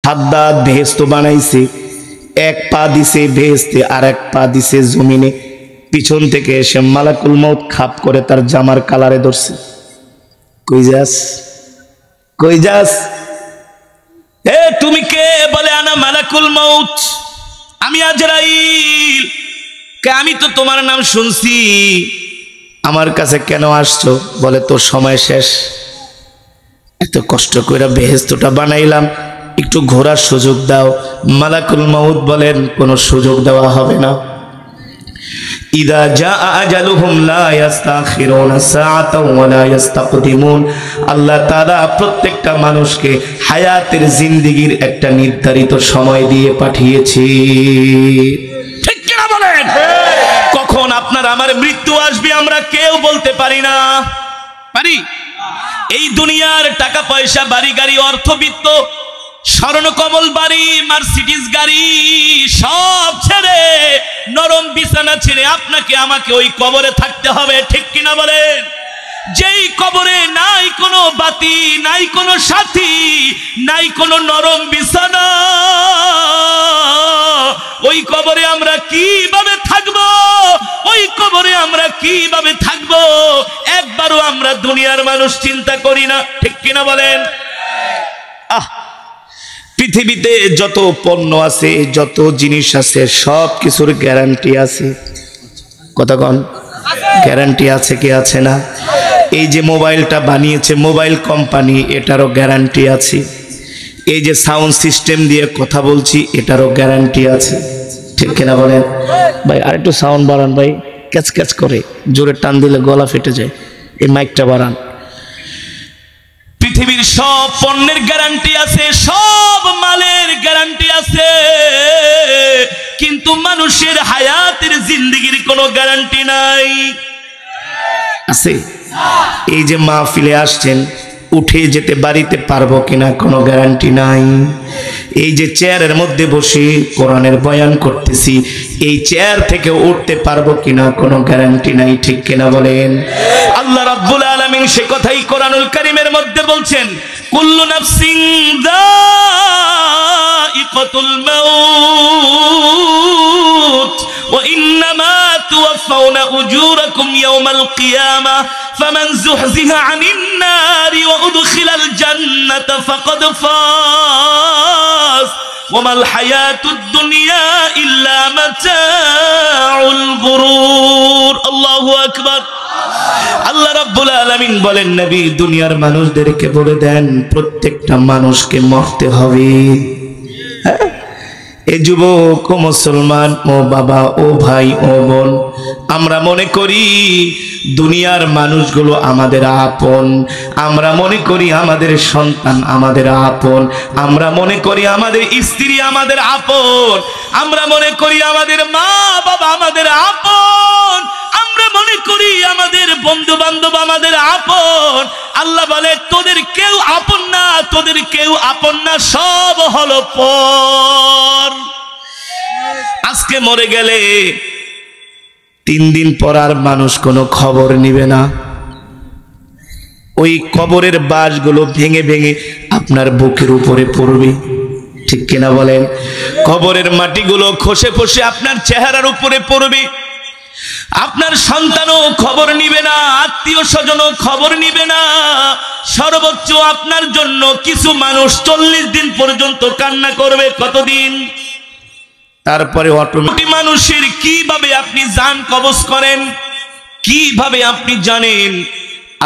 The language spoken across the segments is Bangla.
হাদ্দাদ বেহেশত বানাইছে, এক পা দিছে বেহেশতে আর এক পা দিছে জমিনে। পিছন থেকে এসে মালাকুল মউত খাপ করে তার জামার কালারে ধরছে। কই যাস, কই যাস? এ তুমি কে? বলে আনা মালাকুল মউত, আমি আজরাইল। কে? আমি তো তোমার নাম শুনছি, আমার কাছে কেন আসছো? বলে তোর সময় শেষ, এত কষ্ট করে বেহেশতটা বানাইলাম, একটু ঘোরার সুযোগ দাও। মালাকুল মউত বলেন কোনো সুযোগ দেওয়া হবে না। ইদা জাআ আজালুহুম লা ইস্তাখিরুনা সাআতাও ওয়া লা ইস্তাকদিমুন। আল্লাহ তাআলা প্রত্যেকটা মানুষকে হায়াতের জিন্দেগির একটা নির্ধারিত সময় দিয়ে পাঠিয়েছি। ঠিক কি না বলেন? কখন আপনার আমার মৃত্যু আসবে আমরা কেউ বলতে পারি না। পারি? এই দুনিয়ার টাকা পয়সা, বাড়ি গাড়ি, অর্থবিত্ত, স্বর্ণকমল বাড়ি, মার্সিডিজ গাড়ি সব ছেড়ে, নরম বিছানা ছেড়ে আপনাকে আমাকে ওই কবরে থাকতে হবে। ঠিক কিনা বলেন? যেই কবরে নাই কোনো বাতি, নাই কোনো সাথী, নাই কোনো নরম বিছানা, ওই কবরে আমরা কিভাবে থাকবো? ওই কবরে আমরা কিভাবে থাকবো? একবারও আমরা দুনিয়ার মানুষ চিন্তা করি না। ঠিক কিনা বলেন? পৃথিবীতে যত পণ্য আছে, যত জিনিস আছে, সব কিছুর গ্যারান্টি আছে। কতক্ষণ গ্যারান্টি আছে কি আছে না? এই যে মোবাইলটা বানিয়েছে মোবাইল কোম্পানি, এটারও গ্যারান্টি আছে। এই যে সাউন্ড সিস্টেম দিয়ে কথা বলছি, এটারও গ্যারান্টি আছে। ঠিক কিনা বলেন? ভাই আরেকটু সাউন্ড বাড়ান ভাই, ক্যাচ ক্যাচ করে, জোরে টান দিলে গলা ফেটে যায়, এই মাইকটা বাড়ান। পৃথিবীর সব পণ্যের গ্যারান্টি আছে, সব মালের গ্যারান্টি আছে, কিন্তু মানুষের হায়াতের জিন্দেগির কোনো গ্যারান্টি নাই। আছে? এই যে মাহফিলে আসছেন, উঠে যেতে বাড়িতে পারবো কিনা কোনো গ্যারান্টি নাই। এই যে চেয়ারের মধ্যে বসে কোরআনের বয়ান করতেছি, এই চেয়ার থেকে উঠতে পারবো কিনা কোনো গ্যারান্টি নাই। ঠিক কিনা বলেন? আল্লাহ রাব্বুল আলামিন সে কথাই কোরআনুল কারীমের মধ্যে বলছেন, কুল্লু নাফসিন যায়িকাতুল মাউত ওয়া ইন্নামা তুওয়াফাউনা উজুরাকুম ইয়াওমাল কিয়ামাহ ফামান যুহজিহা আনিন নারি ওয়া উদখিলাল জান্নাতা ফাকাদ ফাজ ওয়া মাল হায়াতুদ দুনিয়া ইল্লা মাতাউল গুরুর। আল্লাহু আকবার। আল্লাহ রাব্বুল আলামিন বলেন, নবী দুনিয়ার মানুষদেরকে বলে দেন প্রত্যেকটা মানুষকে মরতে হবে। এ যুবক, ও মুসলমান, ও বাবা, ও ভাই, ও বোন, আমরা মনে করি দুনিয়ার মানুষগুলো আমাদের আপন, আমরা মনে করি আমাদের সন্তান আমাদের আপন, আমরা মনে করি আমাদের স্ত্রী আমাদের আপন, আমরা মনে করি আমাদের মা বাবা আমাদের আপন, আমরা মনে করি আমাদের বন্ধু বান্ধব আমাদের আপন। আল্লাহ বলে তোদের কেউ আপন না, তোদের কেউ আপন না, সব হলো পর। আজকে মরে গেলে 3 দিন পর আর মানুষ কোনো খবর নিবে না। ওই কবরের বাঁশগুলো ভেঙে ভেঙে আপনার বুকের উপরে পড়বে। ঠিক কিনা বলেন? কবরের মাটিগুলো খসে খসে আপনার চেহারার উপরে পড়বে। আপনার সন্তানও খবর নিবে না, আত্মীয় স্বজনও খবর নিবে না। সর্বোচ্চ আপনার জন্য কিছু মানুষ 40 দিন পর্যন্ত কান্না করবে। কতদিন? তারপরে অটোমেটিক মানুষের কিভাবে আপনি জান কবজ করেন, কিভাবে আপনি জানেন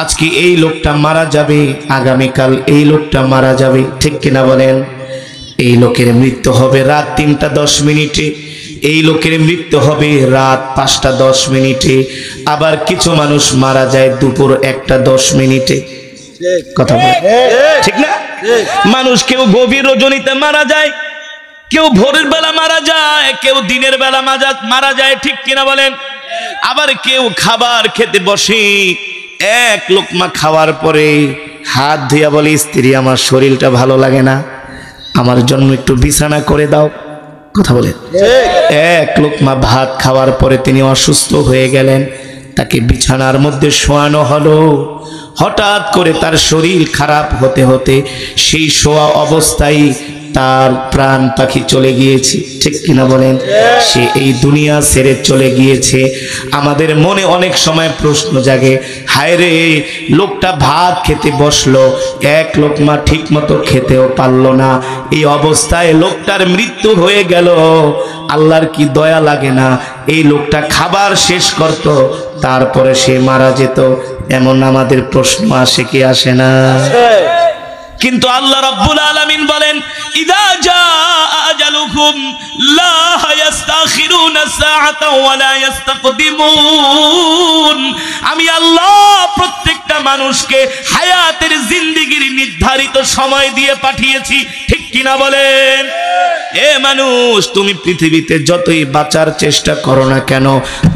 আজকে এই লোকটা মারা যাবে, আগামীকাল এই লোকটা মারা যাবে। ঠিক কিনা বলেন? এই লোকের মৃত্যু হবে রাত 3টা 10 মিনিটে, এই লোকের মৃত্যু হবে রাত 5টা 10 মিনিটে, আবার কিছু মানুষ মারা যায় দুপুর 1টা 10 মিনিটে। কথা বলে ঠিক না? মানুষ কেউ গভীর রজনীতে মারা যায়, কেউ ভোরের বেলা মারা যায়, কেউ দিনের বেলা মারা যায়। ঠিক কিনা বলেন? আবার কেউ খাবার খেতে বসে, এক লোকমা খাওয়ার পরে হাত ধুইয়া বলে, স্ত্রী আমার শরীরটা ভালো লাগে না, আমার জন্য একটু বিছানা করে দাও। কথা বলে এক লোকমা ভাত খাওয়ার পরে তিনি অসুস্থ হয়ে গেলেন, তাকে বিছানার মধ্যে শোয়ানো হলো। হঠাৎ করে তার শরীর খারাপ হতে হতে সেই শোয়া অবস্থায় তার প্রাণ পাখি চলে গিয়েছে, ঠিক কিনা বলেন? সে এই দুনিয়া ছেড়ে চলে গিয়েছে। আমাদের মনে অনেক সময় প্রশ্ন জাগে, হায় রে, লোকটা ভাত খেতে বসলো, এক লোকমা ঠিক মতো খেতেও পারলো না, এই অবস্থায় লোকটার মৃত্যু হয়ে গেল, আল্লাহর কি দয়া লাগে না? এই লোকটা খাবার শেষ করত, তারপরে সে মারা যেত। এমন আমাদের প্রশ্ন আসে কি আসে না? কিন্তু আল্লাহ রাব্বুল আলামিন বলেন, ইযা জাআ আজালুকুম লা ইস্তাখিরুনা সাআতা ওয়া লা ইস্তাকদিমুন। আমি আল্লাহ প্রত্যেকটা মানুষকে হায়াতের জিন্দেগির নির্ধারিত সময় দিয়ে পাঠিয়েছি, ঠিক কিনা বলেন? এ মানুষ, তুমি পৃথিবীতে যতই বাঁচার চেষ্টা করো না কেন,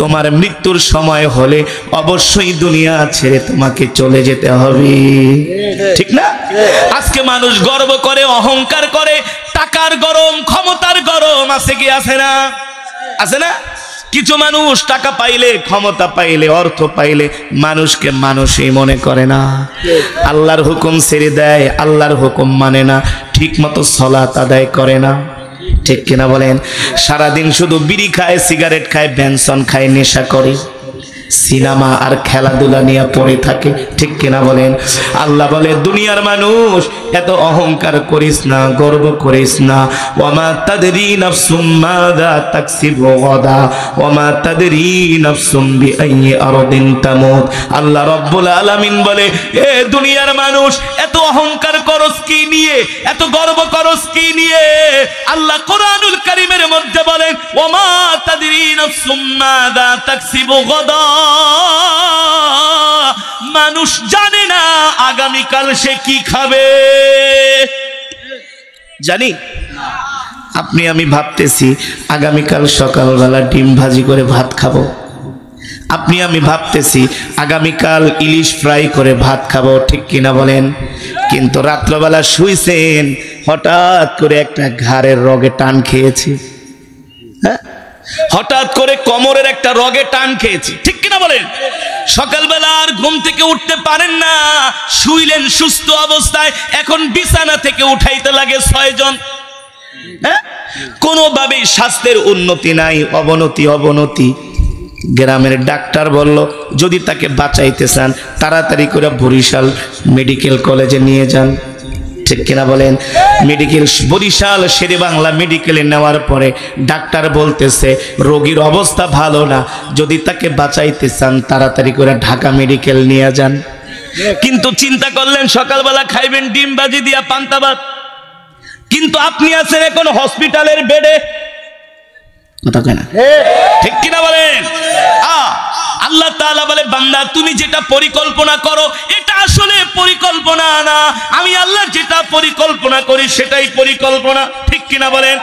তোমার মৃত্যুর সময় হলে অবশ্যই দুনিয়া ছেড়ে তোমাকে চলে যেতে হবে, ঠিক না? আজকে মানুষ গর্ব করে, অহংকার করে, টাকার গরম, ক্ষমতার গরম আছে কি আছে না? আছে না? কিছু মানুষ টাকা পাইলে, ক্ষমতা পাইলে, অর্থ পাইলে মানুষকে মানুষই মনে করে না, আল্লাহর হুকুম ছেড়ে দেয়, আল্লাহর হুকুম মানে না, ঠিক মতো সালাত আদায় করে না, ঠিক কিনা বলেন? সারাদিন শুধু বিড়ি খায়, সিগারেট খায়, বেনসন খায়, নেশা করে, সিনেমা আর খেলাধুলা নিয়ে পড়ে থাকে, ঠিক কিনা বলেন? আল্লাহ বলে, দুনিয়ার মানুষ এত অহংকার করিস না, গর্ব করিস না। ওয়ামা তাদরি নাফসুম মাযা তাকসিবু গাদা ওয়ামা তাদরি নাফসুম বিআইয়ি আরদিন তামুত। আল্লাহ রাব্বুল আলামিন বলে, এ দুনিয়ার মানুষ, এত অহংকার করস কি নিয়ে, এত গর্ব করস কি নিয়ে? আল্লাহ কোরআনুল কারীমের মধ্যে বলেন, ওয়ামা তাদরি নাফসুম মাযা তাকসিবু গাদা। মানুষ জানে না আগামীকাল সে কি খাবে। জানি আপনি আমি ভাবতেছি আগামীকাল সকালবেলা ডিম ভাজি করে ভাত খাবো, আপনি আমি ভাবতেছি আগামীকাল ইলিশ ফ্রাই করে ভাত খাবো, ঠিক কিনা বলেন? কিন্তু রাত্রবেলা শুইছেন, হঠাৎ করে একটা ঘাড়ের রগে টান খেয়েছি, হ্যাঁ, হঠাৎ করে কোমরের একটা রগে টান খেয়েছি, ঠিক কিনা বলেন? সকালবেলা আর ঘুম থেকে উঠতে পারেন না, শুইলেন সুস্থ অবস্থায়, এখন বিছানা থেকে উঠাইতে লাগে 6 জন। হ্যাঁ, কোনোভাবেই স্বাস্থ্যের উন্নতি নাই, অবনতি অবনতি। গ্রামের ডাক্তার বলল, যদি তাকে বাঁচাইতে চান তাড়াতাড়ি করে বরিশাল মেডিকেল কলেজে নিয়ে যান, ঠিক কিনা বলেন? মেডিকেল বরিশাল শেরে বাংলা মেডিকেলে নেওয়ার পরে ডাক্তার বলতেছে রোগীর অবস্থা ভালো না, যদি তাকে বাঁচাইতে চান তাড়াতাড়ি করে ঢাকা মেডিকেল নিয়ে যান। কিন্তু চিন্তা করলেন সকালবেলা খাইবেন ডিম ভাজি দিয়া পান্তা ভাত, কিন্তু আপনি আছেন এখন হসপিটালের বেডে, কথা কয় না, ঠিক কিনা বলেন? আল্লাহ তাআলা বলে, বান্দা তুমি যেটা পরিকল্পনা করো এটা আসলে পরিকল্পনা না, আমি আল্লাহ যেটা পরিকল্পনা করি সেটাই পরিকল্পনা, ঠিক কিনা বলেন?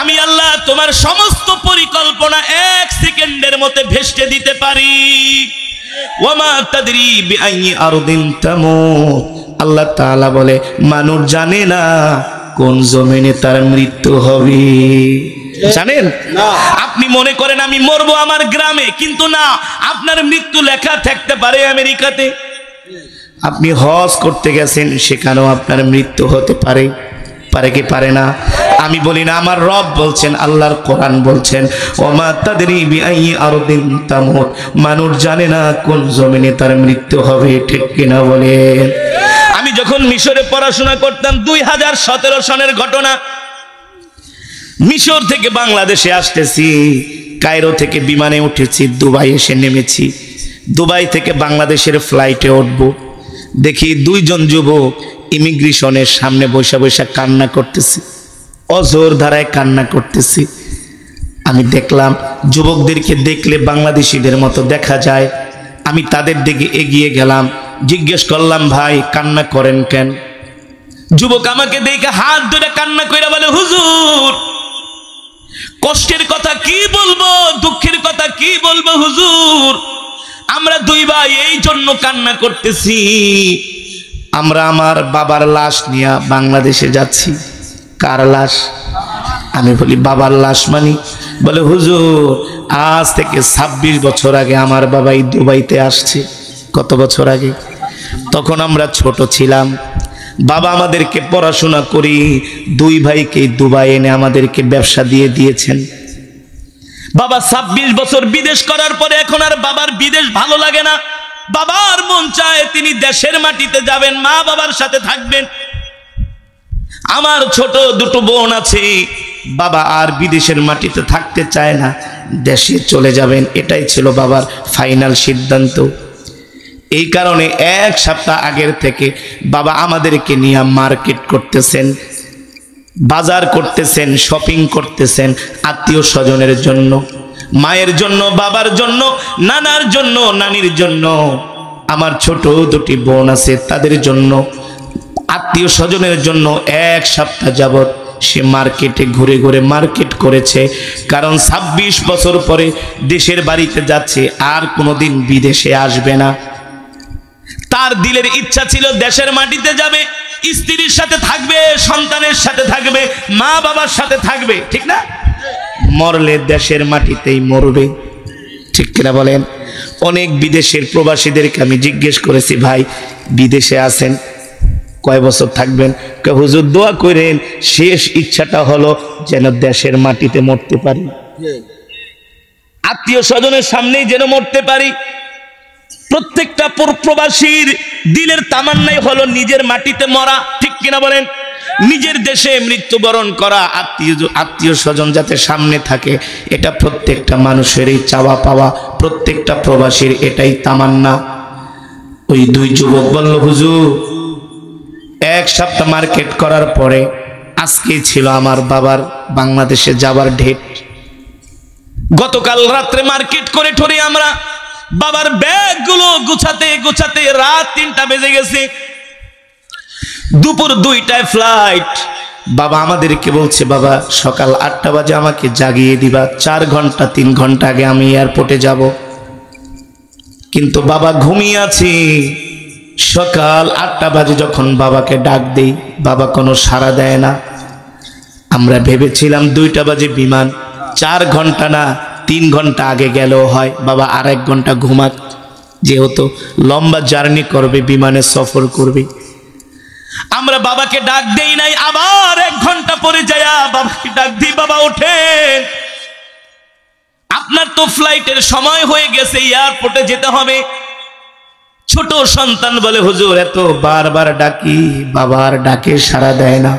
আমি আল্লাহ তোমার সমস্ত পরিকল্পনা 1 সেকেন্ডের মধ্যে ভেস্তে দিতে পারি। ওয়ামা তাদরি বিআইয়ি আরদিন তামুত। আল্লাহ তাআলা বলে, মানুষ জানে না কোন জমিনে তার মৃত্যু হবে, জানেন না? আপনি মনে করেন আমি মরবো আমার গ্রামে, কিন্তু না, আপনার মৃত্যু লেখা থাকতে পারে আমেরিকাতে। আপনি হজ করতে গেছেন, সেখানেও আপনার মৃত্যু হতে পারে, পারে কি পারে না? আমি বলি না, আমার রব বলছেন, আল্লাহর কোরআন বলছেন, ওমা তাদরি বিআইয়ি আরদিন তামুত। মানুষ জানে না কোন জমিনে তার মৃত্যু হবে, ঠিক কিনা বলেন? আমি যখন মিশরে পড়াশোনা করতাম, 2017 সনের ঘটনা, মিশর থেকে বাংলাদেশে আসতেছি, কায়রো থেকে বিমানে উঠেছি, দুবাই এসে নেমেছি, দুবাই থেকে বাংলাদেশের ফ্লাইটে উঠব, দেখি 2 জন যুবক ইমিগ্রেশনের সামনে বসে বসে কান্না করতেছে, অজোর ধারায় কান্না করতেছি। আমি দেখলাম যুবকদেরকে দেখলে বাংলাদেশিদের মতো দেখা যায়, আমি তাদের দিকে এগিয়ে গেলাম, জিজ্ঞেস করলাম, ভাই কান্না করেন কেন? যুবক আমাকে দেখে হাত ধরে কান্না কইরা বলে, হুজুর কষ্টের কথা কি বলবো, দুঃখের কথা কি বলবো হুজুর, আমরা 2 ভাই এই জন্য কান্না করতেছি, আমরা আমার বাবার লাশ নিয়ে বাংলাদেশে যাচ্ছি। কার লাশ? আমি বলি বাবার লাশ মানে? বলে হুজুর আজ থেকে 26 বছর আগে আমার বাবা এই দুবাইতে আসছে। কত বছর আগে? তখন আমরা ছোট ছিলাম, বাবা আমাদেরকে পড়াশোনা করি, দুই ভাইকে দুবাই এনে আমাদেরকে ব্যবসা দিয়ে দিয়েছেন। বাবা 26 বছর বিদেশ করার পরে এখন আর বাবার বিদেশ ভালো লাগে না। বাবার মন চায় তিনি দেশের মাটিতে যাবেন, মা বাবার সাথে থাকবেন। আমার ছোট দুটো বোন আছে, বাবা আর বিদেশের মাটিতে থাকতে চায় না, দেশে চলে যাবেন, এটাই ছিল বাবার ফাইনাল সিদ্ধান্ত। এই কারণে এক সপ্তাহ আগের থেকে বাবা আমাদেরকে নিয়ে মার্কেট করতেছেন, বাজার করতেছেন, শপিং করতেছেন, আত্মীয় স্বজনের জন্য, মায়ের জন্য, বাবার জন্য, নানার জন্য, নানির জন্য, আমার ছোট দুটি বোন আছে তাদের জন্য, আত্মীয় স্বজনের জন্য এক সপ্তাহ যাবত সে মার্কেটে ঘুরে ঘুরে মার্কেট করেছে। কারণ 26 বছর পরে দেশের বাড়িতে যাচ্ছে, আর কোনোদিন বিদেশে আসবে না। তার দিলের ইচ্ছা ছিল দেশের মাটিতে যাবে, স্ত্রীর সাথে থাকবে, সন্তানের সাথে থাকবে, মা বাবার সাথে থাকবে, ঠিক না? মরলে দেশের মাটিতেই মরবে, ঠিক কিনা বলেন? অনেক বিদেশের প্রবাসীদেরকে আমি জিজ্ঞেস করেছি, ভাই বিদেশে আছেন, কয় বছর থাকবেন? হুজুর দোয়া করেন, শেষ ইচ্ছাটা হলো যেন দেশের মাটিতে মরতে পারি, আত্মীয় স্বজনের সামনেই যেন মরতে পারি। প্রত্যেকটা প্রবাসীর দিলের তামান্নাই হলো নিজের মাটিতে মরা, ঠিক কিনা বলেন? নিজের দেশে মৃত্যুবরণ করা, আত্মীয় স্বজন যাতে সামনে থাকে, এটা প্রত্যেকটা মানুষেরই চাওয়া পাওয়া, প্রত্যেকটা প্রবাসীর এটাই তামান্না। ওই দুই যুবক বলল, হুজুর এক সপ্তাহ মার্কেট করার পরে আজকে ছিল আমার বাবার বাংলাদেশে যাবার ডেট। গতকাল রাত্রে মার্কেট করে ঠরে আমরা বাবার ব্যাগগুলো গুছাতে গুছাতে রাত 3টা বেজে গেছে, দুপুর 2টায় ফ্লাইট। বাবা আমাদেরকে বলছে, বাবা সকাল 8টা বাজে আমাকে জাগিয়ে দিবা, 4 ঘন্টা 3 ঘন্টা আগে আমি এয়ারপোর্টে যাব। কিন্তু বাবা ঘুমিয়ে আছে। সকাল 8টা বাজে যখন বাবাকে ডাক দেই, বাবা কোনো সাড়া দেয় না। আমরা ভেবেছিলাম 2টা বাজে বিমান, 4 ঘন্টা না 3 ঘন্টা আগে গেলেও হয়, বাবা আর 1 ঘন্টা ঘুমাক, যেহেতু লম্বা জার্নি করবে, বিমানে সফর করবে। আমরা বাবাকে ডাক দেই নাই, আবার 1 ঘন্টা পরে যায় বাবাকে ডাক দিই, বাবা ওঠেন, আপনার তো ফ্লাইটের সময় হয়ে গেছে, এয়ারপোর্টে যেতে হবে। ছোট সন্তান বলে, হুজুর এত বারবার ডাকি, বাবার ডাকে সাড়া দেয় না।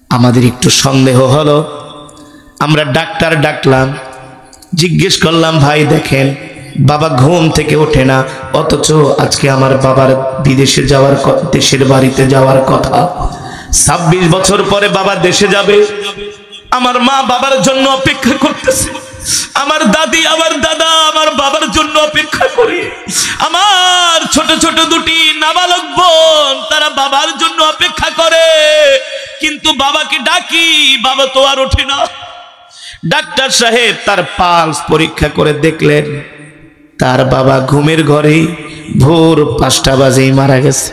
আমাদের একটু সন্দেহ হলো, আমরা ডাক্তার ডাকলাম, জিজ্ঞেস করলাম, ভাই দেখেন বাবা ঘুম থেকে ওঠে না, অথচ আজকে আমার বাবার বিদেশে যাওয়ার, দেশের বাড়িতে যাওয়ার কথা। 26 বছর পরে বাবা দেশে যাবে, আমার মা বাবার জন্য অপেক্ষা করতেছে, আমার দাদি আমার দাদা আমার বাবার জন্য অপেক্ষা করে, আমার ছোট ছোট দুটি নাবালক বোন তারা বাবার জন্য অপেক্ষা করে, কিন্তু বাবাকে ডাকি, বাবা তো আর ওঠে না। ডাক্তার সাহেব তার পালস পরীক্ষা করে দেখলেন তার বাবা ঘুমের ঘরে ভোর 5টা বাজেই মারা গেছে,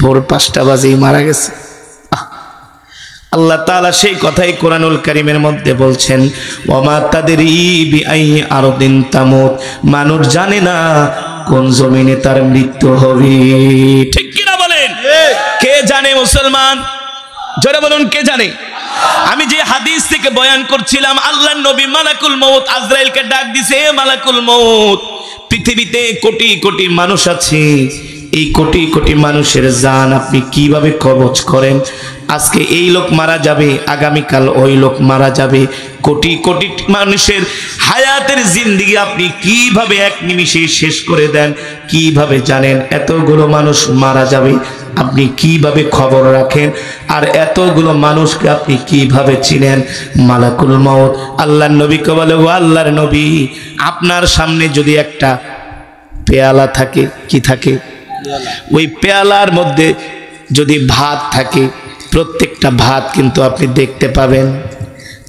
ভোর 5টা বাজেই মারা গেছে। আল্লাহ তাআলা সেই কথাই কোরআনুল কারীমের মধ্যে বলছেন, ওয়ামা তাদরি বিআই আরদিন তামুত, মানুষ জানে না কোন জমিনে তার মৃত্যু হবে, ঠিক কি না বলেন? কে জানে মুসলমান? জোরে বলুন, কে জানে? আমি যে হাদিস থেকে বয়ান করছিলাম, আল্লাহর নবী মালাকুল মউত আজরাইলকে ডাক দিছে, মালাকুল মউত, পৃথিবীতে কোটি কোটি মানুষ আছে, এই কোটি কোটি মানুষের জান আপনি কিভাবে কবজ করেন? আজকে এই লোক মারা যাবে, আগামীকাল ওই লোক মারা যাবে, কোটি কোটি মানুষের হায়াতের জিন্দেগি আপনি কিভাবে এক নিমিষে শেষ করে দেন? কিভাবে জানেন এতগুলো মানুষ মারা যাবে? আপনি কিভাবে খবর রাখেন? আর এতগুলো মানুষকে আপনি কিভাবে চিনেন? মালাকুল মউত আল্লাহর নবীকে বলে, ও আল্লাহর নবী, আপনার সামনে যদি একটা পেয়ালা থাকে, কি থাকে? ওই পেয়ালার মধ্যে যদি ভাত থাকে, প্রত্যেকটা ভাত কিন্তু আপনি দেখতে পাবেন,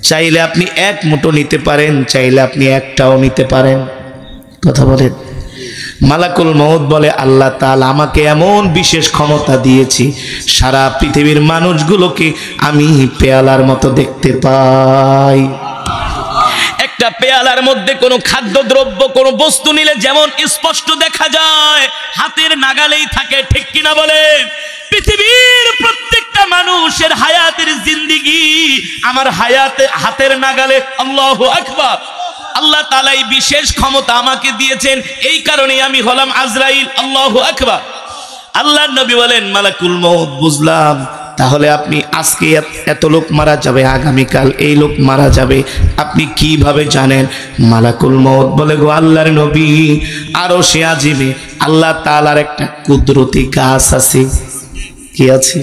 চাইলে আপনি 1 মুঠো নিতে পারেন, চাইলে আপনি একটাও নিতে পারেন। কথা বলেন। মালাকুল মউত বলে, আল্লাহ তাআলা আমাকে এমন বিশেষ ক্ষমতা দিয়েছি, সারা পৃথিবীর মানুষগুলোকে আমি পেয়ালার মতো দেখতে পাই। একটা পেয়ালার মধ্যে কোনো খাদ্যদ্রব্য কোনো বস্তু নিলে যেমন স্পষ্ট দেখা যায়, হাতের নাগালেই থাকে, ঠিক কিনা বলেন? পৃথিবীর প্রত্যেকটা মানুষের হায়াতের জিন্দেগি আমার হাতের নাগালে। আল্লাহু আকবার। আল্লাহ তাআলা এই বিশেষ ক্ষমতা আমাকে দিয়েছেন, এই কারণে আমি হলাম আজরাইল। আল্লাহু আকবার। আল্লাহর নবী বলেন, মালাকুল মউত, বুঝলাম, তাহলে আপনি আজকে এত লোক মারা যাবে, আগামীকাল এই লোক মারা যাবে, আপনি কিভাবে জানেন? মালাকুল মউত বলে, গো আল্লাহর নবী, আরশে আজিমে আল্লাহ তাআলার একটা কুদরতি গাছ আছে। কি আছে?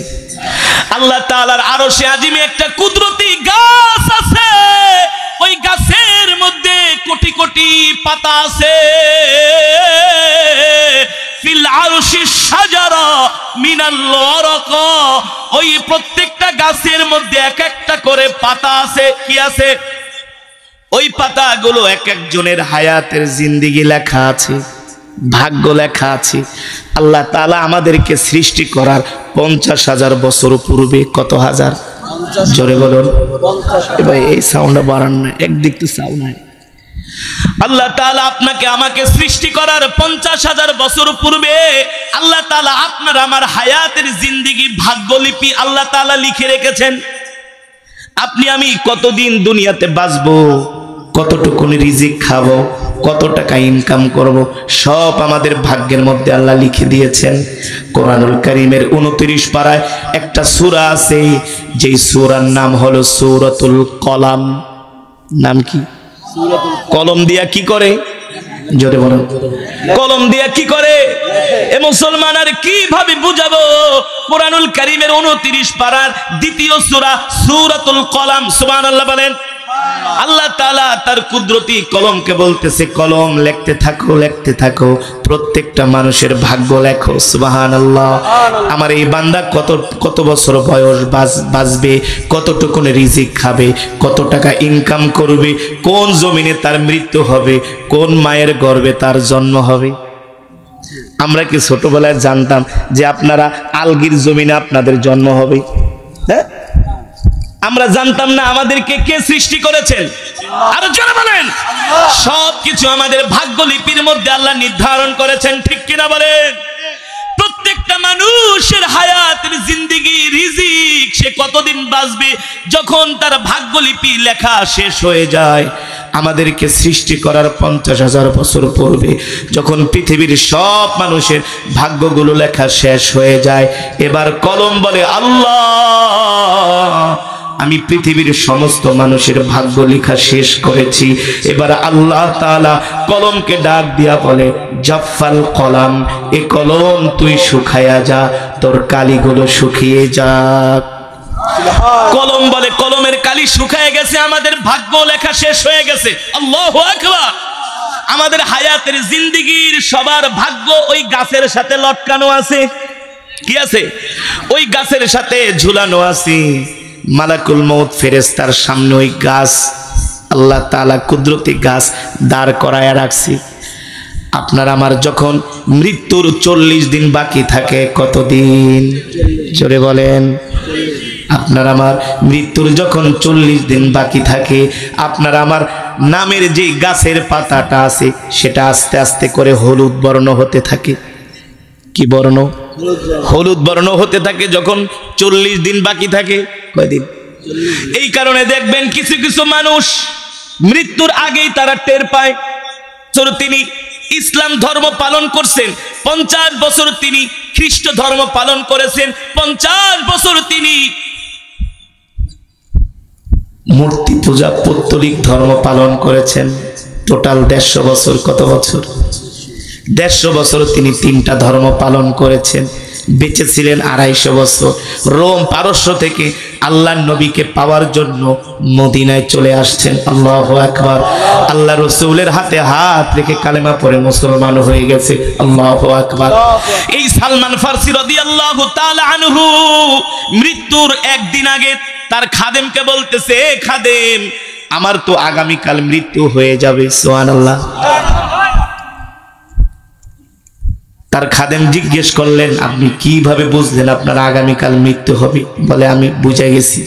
আল্লাহ তাআলার আরশে আজিমে একটা কুদরতি গাছ আছে। ওই গাছের মধ্যে কোটি কোটি পাতা আছে। ফিল আরশি শাজারা মিনাল ওয়ারাক, ওই প্রত্যেকটা গাছের মধ্যে এক একটা করে পাতা আছে। কি আছে? ওই পাতাগুলো এক একজনের হায়াতের জিন্দেগি লেখা আছে, ভাগ্য লেখা আছে। আল্লাহ তাআলা আমাদেরকে সৃষ্টি করার 50,000 বছর পূর্বে, কত হাজার? জোরে বলুন ভাই, এই সাউন্ডটা বাড়ান না, একদিক তো সাউন্ড নাই। আল্লাহ তাআলা আপনাকে আমাকে সৃষ্টি করার 50,000 বছর পূর্বে আল্লাহ তাআলা আপনার আমার হায়াতের জিন্দেগি ভাগ্যলিপি আল্লাহ তাআলা লিখে রেখেছেন। আপনি আমি কতদিন দুনিয়াতে বাঁচবো, কতটুকু রিজিক খাবো, কত টাকা ইনকাম করব, সব আমাদের ভাগ্যের মধ্যে আল্লাহ লিখে দিয়েছেন। কোরআনুল কারীমের 29 পারায় একটা সূরা আছে, যেই সূরার নাম হলো সূরাতুল কলাম। নাম কি? কলম দিয়া কি করে? জোরে বলুন, কলম দিয়া কি করে? এ মুসলমান আর কিভাবে বুঝাবো? কোরআনুল কারীমের 29 পারার দ্বিতীয় সূরা সূরাতুল কলাম। সুবহানাল্লাহ বলেন। আল্লাহ তাআলা তার কুদরতি কলমকে বলতেছে, কলম লিখতে থাকো, লিখতে থাকো, প্রত্যেকটা মানুষের ভাগ্য লেখো। সুবহানাল্লাহ। আমার এই বান্দা কত বছর বয়স বাঁচবে, কতটুকু রিজিক খাবে, কত টাকা ইনকাম করবে, কোন জমিনে তার মৃত্যু হবে, কোন মায়ের গর্ভে তার জন্ম হবে। আমরা কি ছোটবেলায় জানতাম যে আপনারা আলগির জমিনে আপনাদের জন্ম হবে? হ্যাঁ, আমরা জানতাম না আমাদেরকে কে সৃষ্টি করেছেন? আরো জোরে বলেন। সবকিছু আমাদের ভাগ্যলিপির মধ্যে আল্লাহ নির্ধারণ করেছেন, ঠিক কিনা বলেন? প্রত্যেকটা মানুষের হায়াতের জিন্দেগি, রিজিক, সে কতদিন বাঁচবে, যখন তার ভাগ্যলিপি লেখা শেষ হয়ে যায়। আমাদেরকে সৃষ্টি করার 50,000 বছর পূর্বে যখন পৃথিবীর সব মানুষের ভাগ্যগুলো লেখা শেষ হয়ে যায়, এবার কলম বলে, আল্লাহ, আমি পৃথিবীর সমস্ত মানুষের ভাগ্য লেখা শেষ করেছি। এবার আল্লাহ তাআলা কলমকে ডাক দিয়া বলে, জাফাল কলাম, এ কলম তুই শুকায়া যা, তোর কালিগুলো শুকিয়ে যাক। কলম বলে, কলমের কালি শুকায় গেছে, আমাদের ভাগ্য লেখা শেষ হয়ে গেছে। আল্লাহু আকবার। আমাদের হায়াতের জিন্দেগির সবার ভাগ্য ওই গাছের সাথে লটকানো আছে। কি আছে? ওই গাছের সাথে ঝুলানো আছে। মালাকুল মউত ফেরেশতার সামনে ওই গাছ আল্লাহ তাআলা কুদরতি গাছ দাঁড় করায় রাখছে। আপনার আমার যখন মৃত্যুর 40 দিন বাকি থাকে, কতদিন? জোরে বলেন। আপনার আমার মৃত্যুর যখন 40 দিন বাকি থাকে, আপনার আমার নামের যে গাছের পাতাটা আছে সেটা আস্তে আস্তে করে হলুদ বর্ণ হতে থাকে। কি বর্ণ? হলুদ বর্ণ হতে থাকে যখন 40 দিন বাকি থাকে। কয়দিন? এই কারণে দেখবেন কিছু কিছু মানুষ মৃত্যুর আগেই তারা টের পায়। তিনি ইসলাম ধর্ম পালন করছেন 50 বছর, তিনি খ্রিস্ট ধর্ম পালন করেছেন 50 বছর, তিনি মূর্তি পূজা পৌত্তলিক ধর্ম পালন করেছেন টোটাল 150 বছর। কত বছর? 150 বছর তিনি 3টা ধর্ম পালন করেছেন। বেঁচে ছিলেন 250 বছর। রোম পারস্য থেকে আল্লাহর নবীকে পাওয়ার জন্য মদিনায় চলে আসছেন। আল্লাহু আকবার। আল্লাহ রাসূলের হাতে হাত রেখে কালেমা পড়ে মুসলমান হয়ে গেছে। আল্লাহু আকবার। এই সালমান ফারসি রাদিয়াল্লাহু তাআলা আনহু মৃত্যুর একদিন আগে তার খাদেমকে বলতেছে, খাদেম, আমার তো আগামীকাল মৃত্যু হয়ে যাবে। সুবহানাল্লাহ। তার খাদেম জিজ্ঞেস করলেন, আপনি কিভাবে বুঝলেন আপনার আগামীকাল মৃত্যু হবে? বলে, আমি বুঝে গেছি।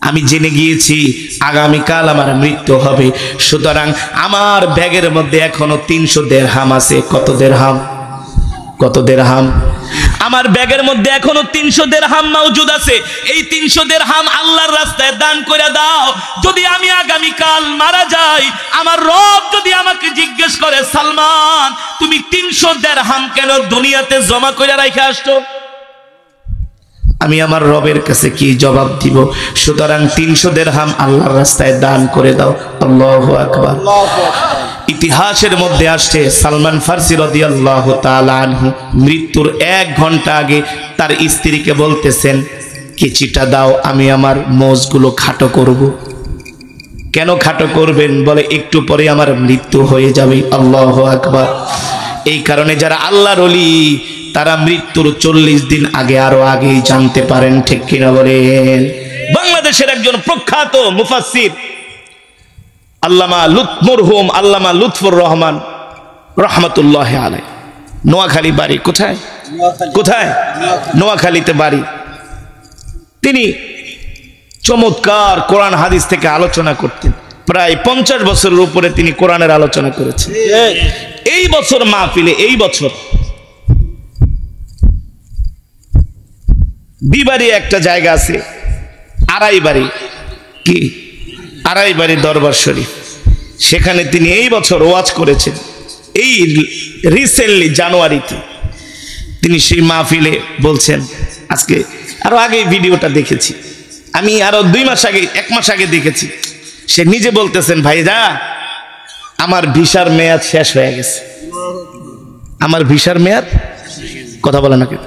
আমি জেনে গিয়েছি আগামীকাল আমার মৃত্যু হবে, সুতরাং আমার ব্যাগের মধ্যে এখনো 300 দিরহাম আছে। কত দিরহাম? কত দিরহাম? আমার ব্যাগের মধ্যে এখনো 300 দিরহাম মওজুদ আছে। এই 300 দিরহাম আল্লাহর রাস্তায় দান করে দাও। যদি আমি আগামীকাল মারা যাই, আমার রব যদি আমাকে জিজ্ঞেস করে, সালমান তুমি 300 দিরহাম কেন দুনিয়াতে জমা করে রাখা আসছো, আমি আমার রবের কাছে কি জবাব দিব? সুতরাং 300 দিরহাম আল্লাহর রাস্তায় দান করে দাও। আল্লাহু আকবার। ইতিহাসের মধ্যে আসছে সালমান ফারসি রাদিয়াল্লাহু তাআলা আনহু মৃত্যুর 1 ঘন্টা আগে তার স্ত্রীকে বলতেছেন, কিছুটা দাও, আমি আমার মোজগুলো খাটো করব। কেন খাটো করবেন? বলে একটু পরে আমার মৃত্যু হয়ে যাবে। আল্লাহু আকবার। এই কারণে যারা আল্লাহর ওলি তারা মৃত্যুর 40 দিন আগে আরো আগেই জানতে পারেন, ঠিক কিনা বলেন? বাংলাদেশের একজন প্রখ্যাত মুফাসসির আল্লামা মরহুম আল্লামা লুৎফুর রহমান রহমাতুল্লাহি আলাইহি, নোয়াখালী বাড়ি। কোথায়? কোথায়? নোয়াখালীতে বাড়ি। তিনি চমৎকার কোরআন হাদিস থেকে আলোচনা করতেন। প্রায় 50 বছরের উপরে তিনি কোরআনের আলোচনা করেছেন। এই বছর মাহফিলে, এই বছর বিবাড়ি একটা জায়গা আছে, আড়াইবাড়ি, কি আড়াইবাড়ি দরবার শরীফ, সেখানে তিনি এই বছর ওয়াজ করেছেন। এই রিসেন্টলি জানুয়ারিতে তিনি সেই মাহফিলে বলছেন, আজকে আরো আগে ভিডিওটা দেখেছি আমি, আরো 2 মাস আগে, 1 মাস আগে দেখেছি। সে নিজে বলতেছেন, ভাইরা আমার ভিসার মেয়াদ শেষ হয়ে গেছে। আমার ভিসার মেয়াদ, কথা বলেন না কেন?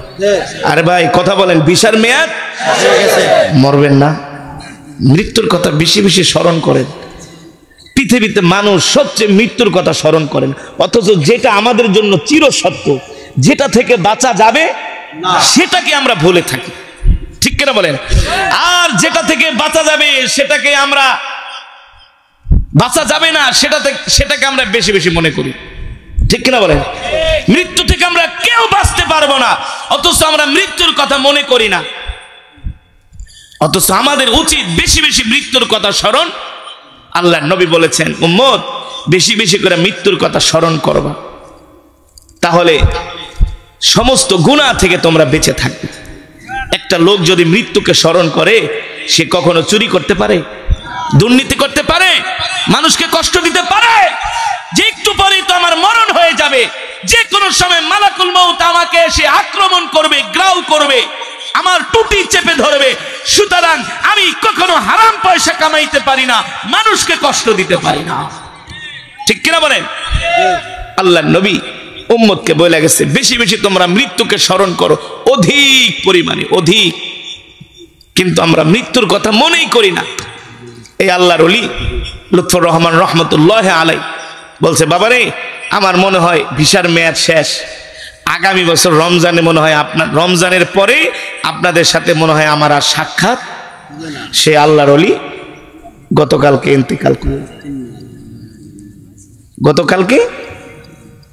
আরে ভাই কথা বলেন, ভিসার মেয়াদ মরবেন না, মৃত্যুর কথা বেশি বেশি স্মরণ করেন। পৃথিবীতে মানুষ সবচেয়ে মৃত্যুর কথা স্মরণ করেন, অথচ যেটা আমাদের জন্য চিরসত্য, যেটা থেকে বাঁচা যাবে সেটাকে আমরা ভুলে থাকি, ঠিক কিনা বলেন? আর যেটা থেকে বাঁচা যাবে সেটাকে আমরা, বাঁচা যাবে না সেটাকে আমরা বেশি বেশি মনে করি, ঠিক কিনা বলেন? মৃত্যু থেকে আমরা কেউ বাঁচতে পারবো না, অথচ আমরা মৃত্যুর কথা মনে করি না। অথচ আমাদের উচিত বেশি বেশি মৃত্যুর কথা স্মরণ। আল্লাহর নবী বলেছেন, উম্মত বেশি বেশি করে মৃত্যুর কথা স্মরণ করবা, তাহলে সমস্ত গুনাহ থেকে তোমরা বেঁচে থাকবে। একটা লোক যদি মৃত্যুকে স্মরণ করে, সে কখনো চুরি করতে পারে, দুর্নীতি করতে পারে, মানুষকে কষ্ট দিতে পারে? যে একটু পরেই তো আমার মরণ হয়ে যাবে, যে কোনো সময় মালাকুল মউত আমাকে এসে আক্রমণ করবে, গ্রাউ করবে, আমার টুটি চেপে ধরবে। সুতরাং আমি কখনো হারাম পয়সা কামাইতে পারি না, মানুষকে কষ্ট দিতে পারি না, ঠিক কিনা বলেন? আল্লাহর নবী উম্মতকে বলে গেছে, বেশি বেশি তোমরা মৃত্যুকে স্মরণ করো, অধিক পরিমাণে, অধিক। কিন্তু আমরা মৃত্যুর কথা মনেই করি না। এই আল্লাহর ওলি লুৎফুর রহমান রহমতুল্লাহ আলাইহি বলছে, বাবারে আমার মনে হয় ভিসার মেয়াদ শেষ, আগামী বছর রমজানে মনে হয় আপনার, রমজানের পরে আপনাদের সাথে মনে হয় আমার আর সাক্ষাৎ। সে আল্লাহর ওলি গতকালকে ইন্তেকাল করলেন, গতকালকে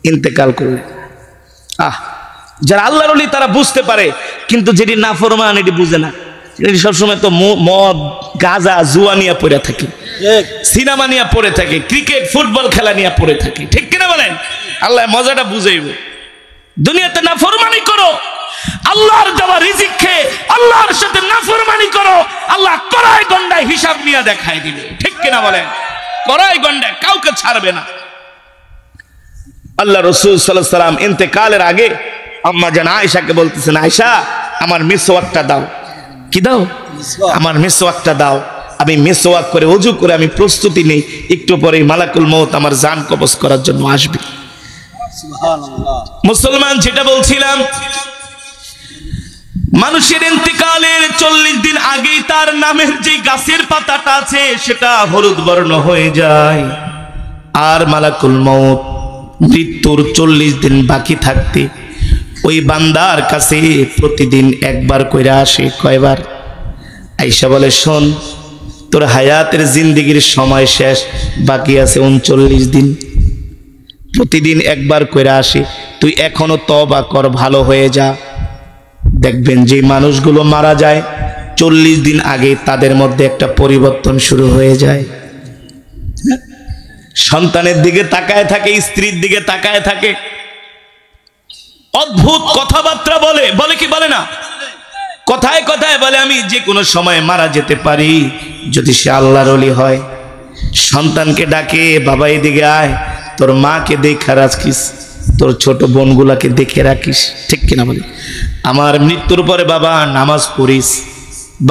ইন্তেকাল করলেন। যারা আল্লাহর ওলি তারা বুঝতে পারে, কিন্তু যেটি নাফরমান এটি বুঝে না। এটি সবসময় তো মদ, গাঁজা, জুয়া নিয়ে পড়ে থাকে, সিনেমা নিয়ে পড়ে থাকে, ক্রিকেট ফুটবল খেলা নিয়ে পড়ে থাকে, ঠিক কিনা বলেন? আল্লাহ মজাটা বুঝাইব। দুনিয়াতে নাফরমানি করো, আল্লাহর দেওয়া রিজিক খেয়ে আল্লাহর সাথে নাফরমানি করো, আল্লাহ কড়াই গন্ডায় হিসাব নিয়ে দেখাই দিবে, ঠিক কিনা বলেন? কড়াই গন্ডায় কাউকে ছাড়বে না। আল্লাহ রাসূল সাল্লাল্লাহু আলাইহি সাল্লাম ইন্তেকালের আগে আম্মা জান আয়েশাকে বলতেছেন, আয়েশা আমার মিসওয়াকটা দাও। কি দাও? আমার মিসওয়াকটা দাও। আমি মিসওয়াক করে ওযু করে আমি প্রস্তুতি নেই, একটু পরেই মালাকুল মউত আমার জান কবজ করার জন্য আসবে। সুবহানাল্লাহ। মুসলমান, যেটা বলছিলাম, মানুষের ইন্তেকালের 40 দিন আগেই তার নামের যে গাছের পাতাটা আছে সেটা হলুদ বর্ণ হয়ে যায়। আর মালাকুল মউত মৃত্যুর 40 দিন বাকি থাকতে ওই বান্দার কাছে প্রতিদিন একবার কইরা আসে। কয়বার? আয়েশা বলে, শোন, তোর হায়াতের জিন্দেগির সময় শেষ, বাকি আছে 39 দিন। প্রতিদিন একবার কইরা আসে, তুই এখনো তওবা কর, ভালো হয়ে যা। দেখবেন যে মানুষগুলো মারা যায় 40 দিন আগে তাদের মধ্যে একটা পরিবর্তন শুরু হয়ে যায়। সন্তানের দিকে তাকায় থাকে, স্ত্রীর দিকে তাকায় থাকে, অদ্ভুত কথাবার্তা বলে, বলে কি বলে না, কথায় কথায় বলে আমি যে কোনো সময় মারা যেতে পারি যদি সে আল্লাহর ওলি হয়। সন্তানকে ডাকে, বাবা এদিকে আয়, তোর মাকে দেখে রাখিস, তোর ছোট বোনগুলাকে দেখে রাখিস, ঠিক কিনা বলে। আমার মৃত্যুর পরে বাবা নামাজ পড়িস,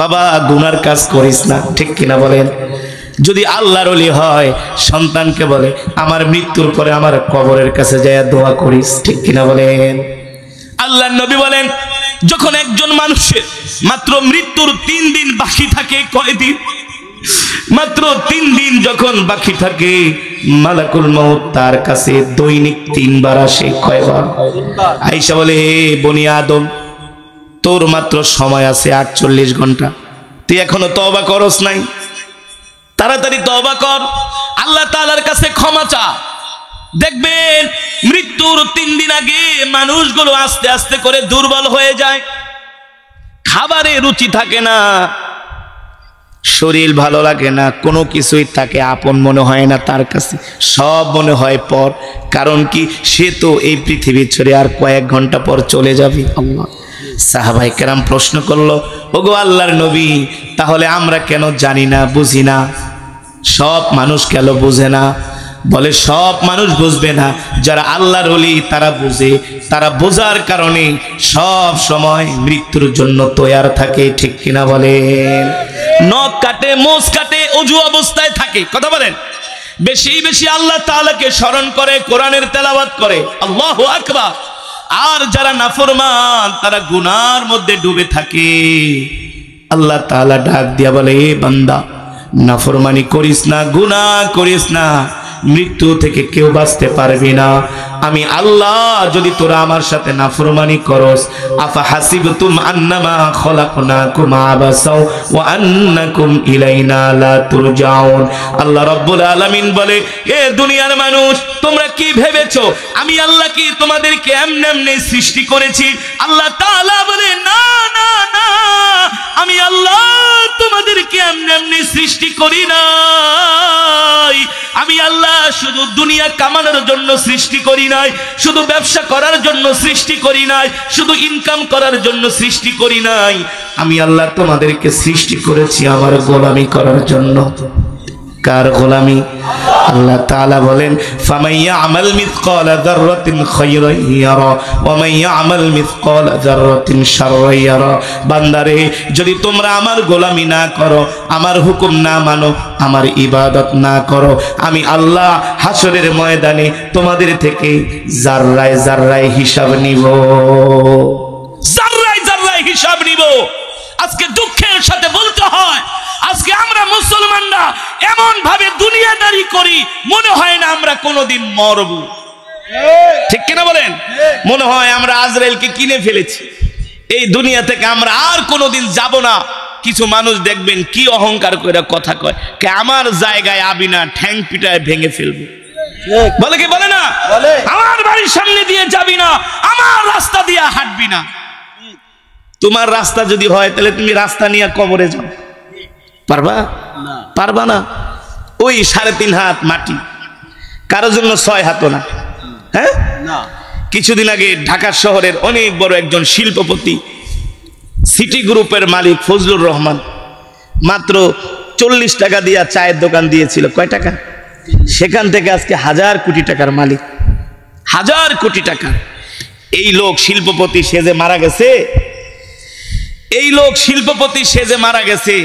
বাবা গুনার কাজ করিস না, ঠিক কিনা বলেন। যদি আল্লাহর ওলি হয় সন্তানকে বলে আমার মৃত্যুর পরে আমার কবরের কাছে যায় দোয়া করিস, ঠিক কিনা বলেন। আল্লাহর নবী বলেন যখন একজন মানুষের মাত্র মৃত্যুর 3 দিন বাকি থাকে, কয়দিন, মাত্র 3 দিন যখন বাকি থাকে, মালাকুল মউত তার কাছে দৈনিক 3 বার আসে। কয়বার? আয়েশা বলে হে বনি আদম, তোর মাত্র সময় আছে 48 ঘন্টা, তুই এখনো তওবা করস নাই, তাড়াতাড়ি তওবা কর, আল্লাহ তাআলার কাছে ক্ষমা চা। দেখবেন মৃত্যুর 3 দিন আগে মানুষগুলো আস্তে আস্তে করে দুর্বল হয়ে যায়, খাবারে রুচি থাকে না, শরীর ভালো লাগে না, কোনো কিছুই তাকে আপন মনে হয় না, তার কাছে সব মনে হয় পর। কারণ কি, সে তো এই পৃথিবী ছেড়ে আর কয়েক ঘন্টা পর চলে যাবে। আল্লাহ, সাহাবায়ে কেরাম প্রশ্ন করলো, ওগো আল্লাহর নবী, তাহলে আমরা কেন জানি না, বুঝি না? সব মানুষ কেন বুঝে না? বলে সব মানুষ বুঝবে না, যারা আল্লাহর ওলি তারা বুঝে, তারা বোঝার কারণে সব সময় মৃত্যুর জন্য তৈয়ার থাকে, ঠিক কিনা বলেন। নখ কাটে, মোষ কাটে, অজু অবস্থায় থাকে, কথা বলেন। বেশি বেশি আল্লাহ তাআলাকে স্মরণ করে, কোরআনের তেলাওয়াত করে, আল্লাহু আকবার। আর যারা নাফরমান তারা গুনার মধ্যে ডুবে থাকে। আল্লাহ তাআলা ডাক দিয়া বলে, এ বান্দা নাফরমানি করিস না, গুনাহ করিস না, মৃত্যু থেকে কেউ বাঁচতে পারবি না। আমি আল্লাহ যদি তোরা আমার সাথে নাফরমানি করস, আফা হাসিবতুম আন্নামা খলাকনাকুম আবাসাও ওয়া আন্নাকুম ইলাইনা লা তুরজাউন। আল্লাহ রাব্বুল আলামিন বলে, এ দুনিয়ার মানুষ, তোমরা কি ভেবেছো আমি আল্লাহ কি তোমাদেরকে এমনি এমনি সৃষ্টি করেছি? আল্লাহ তাআলা বলে, না না না, আমি আল্লাহ তোমাদেরকে এমনি এমনি সৃষ্টি করি নাই। আমি আল্লাহ শুধু দুনিয়া কামানোর জন্য সৃষ্টি করি নাই, শুধু ব্যবসা করার জন্য সৃষ্টি করি নাই, শুধু ইনকাম করার জন্য সৃষ্টি করি নাই। আমি আল্লাহ তোমাদেরকে সৃষ্টি করেছি আমার গোলামি করার জন্য। কার গোলামি? আল্লাহ তাআলা বলেন, ফামাইয়া আমাল মিসকালা যাররাতিন খায়রান ইয়ারা ওয়া মাইয়া আমাল মিসকালা যাররাতিন শাররান ইয়ারা। বান্দারে, যদি তোমরা আমার গোলামি না করো, আমার হুকুম না মানো, আমার ইবাদত না করো, আমি আল্লাহ হাসরের ময়দানে তোমাদের থেকে জাররায় জাররায় হিসাব নিব, জাররায় জাররায় হিসাব নিব। আজকে দুঃখের সাথে বলতে হয়, আজকে আমরা মুসলমানরা এমন ভাবে দুনিয়াদারি করি, মনে হয় না আমরা কোনোদিন মরব, ঠিক কিনা বলেন। মনে হয় আমরা আজরাইলকে কিনে ফেলেছি, এই দুনিয়া থেকে আমরা আর কোনোদিন যাব না। কিছু মানুষ দেখবেন কি অহংকার করে কথা কয়, কে আমার জায়গায় আবি না, ঠ্যাং পিটায় ভেঙে ফেলবো, বলে কি বলে না, আমার বাড়ির সামনে দিয়ে যাবি না, আমার রাস্তা দিয়ে হাঁটবি না। তোমার রাস্তা যদি হয় তাহলে তুমি রাস্তা নিয়ে কবরে যাও, পারবা? পারবা না। ওই 3.5 হাত মাটি কারোর জন্য 6 হাতও না। হ্যাঁ, কিছুদিন আগে ঢাকা শহরের অনেক বড় একজন শিল্পপতি, সিটি গ্রুপের মালিক ফজলুর রহমান, মাত্র 40 টাকা দিয়া চায়ের দোকান দিয়েছিল। কয় টাকা? সেখান থেকে আজকে 1000 কোটি টাকার মালিক, 1000 কোটি টাকা। এই লোক শিল্পপতি সেজে মারা গেছে, এই লোক শিল্পপতি সেজে মারা গেছে,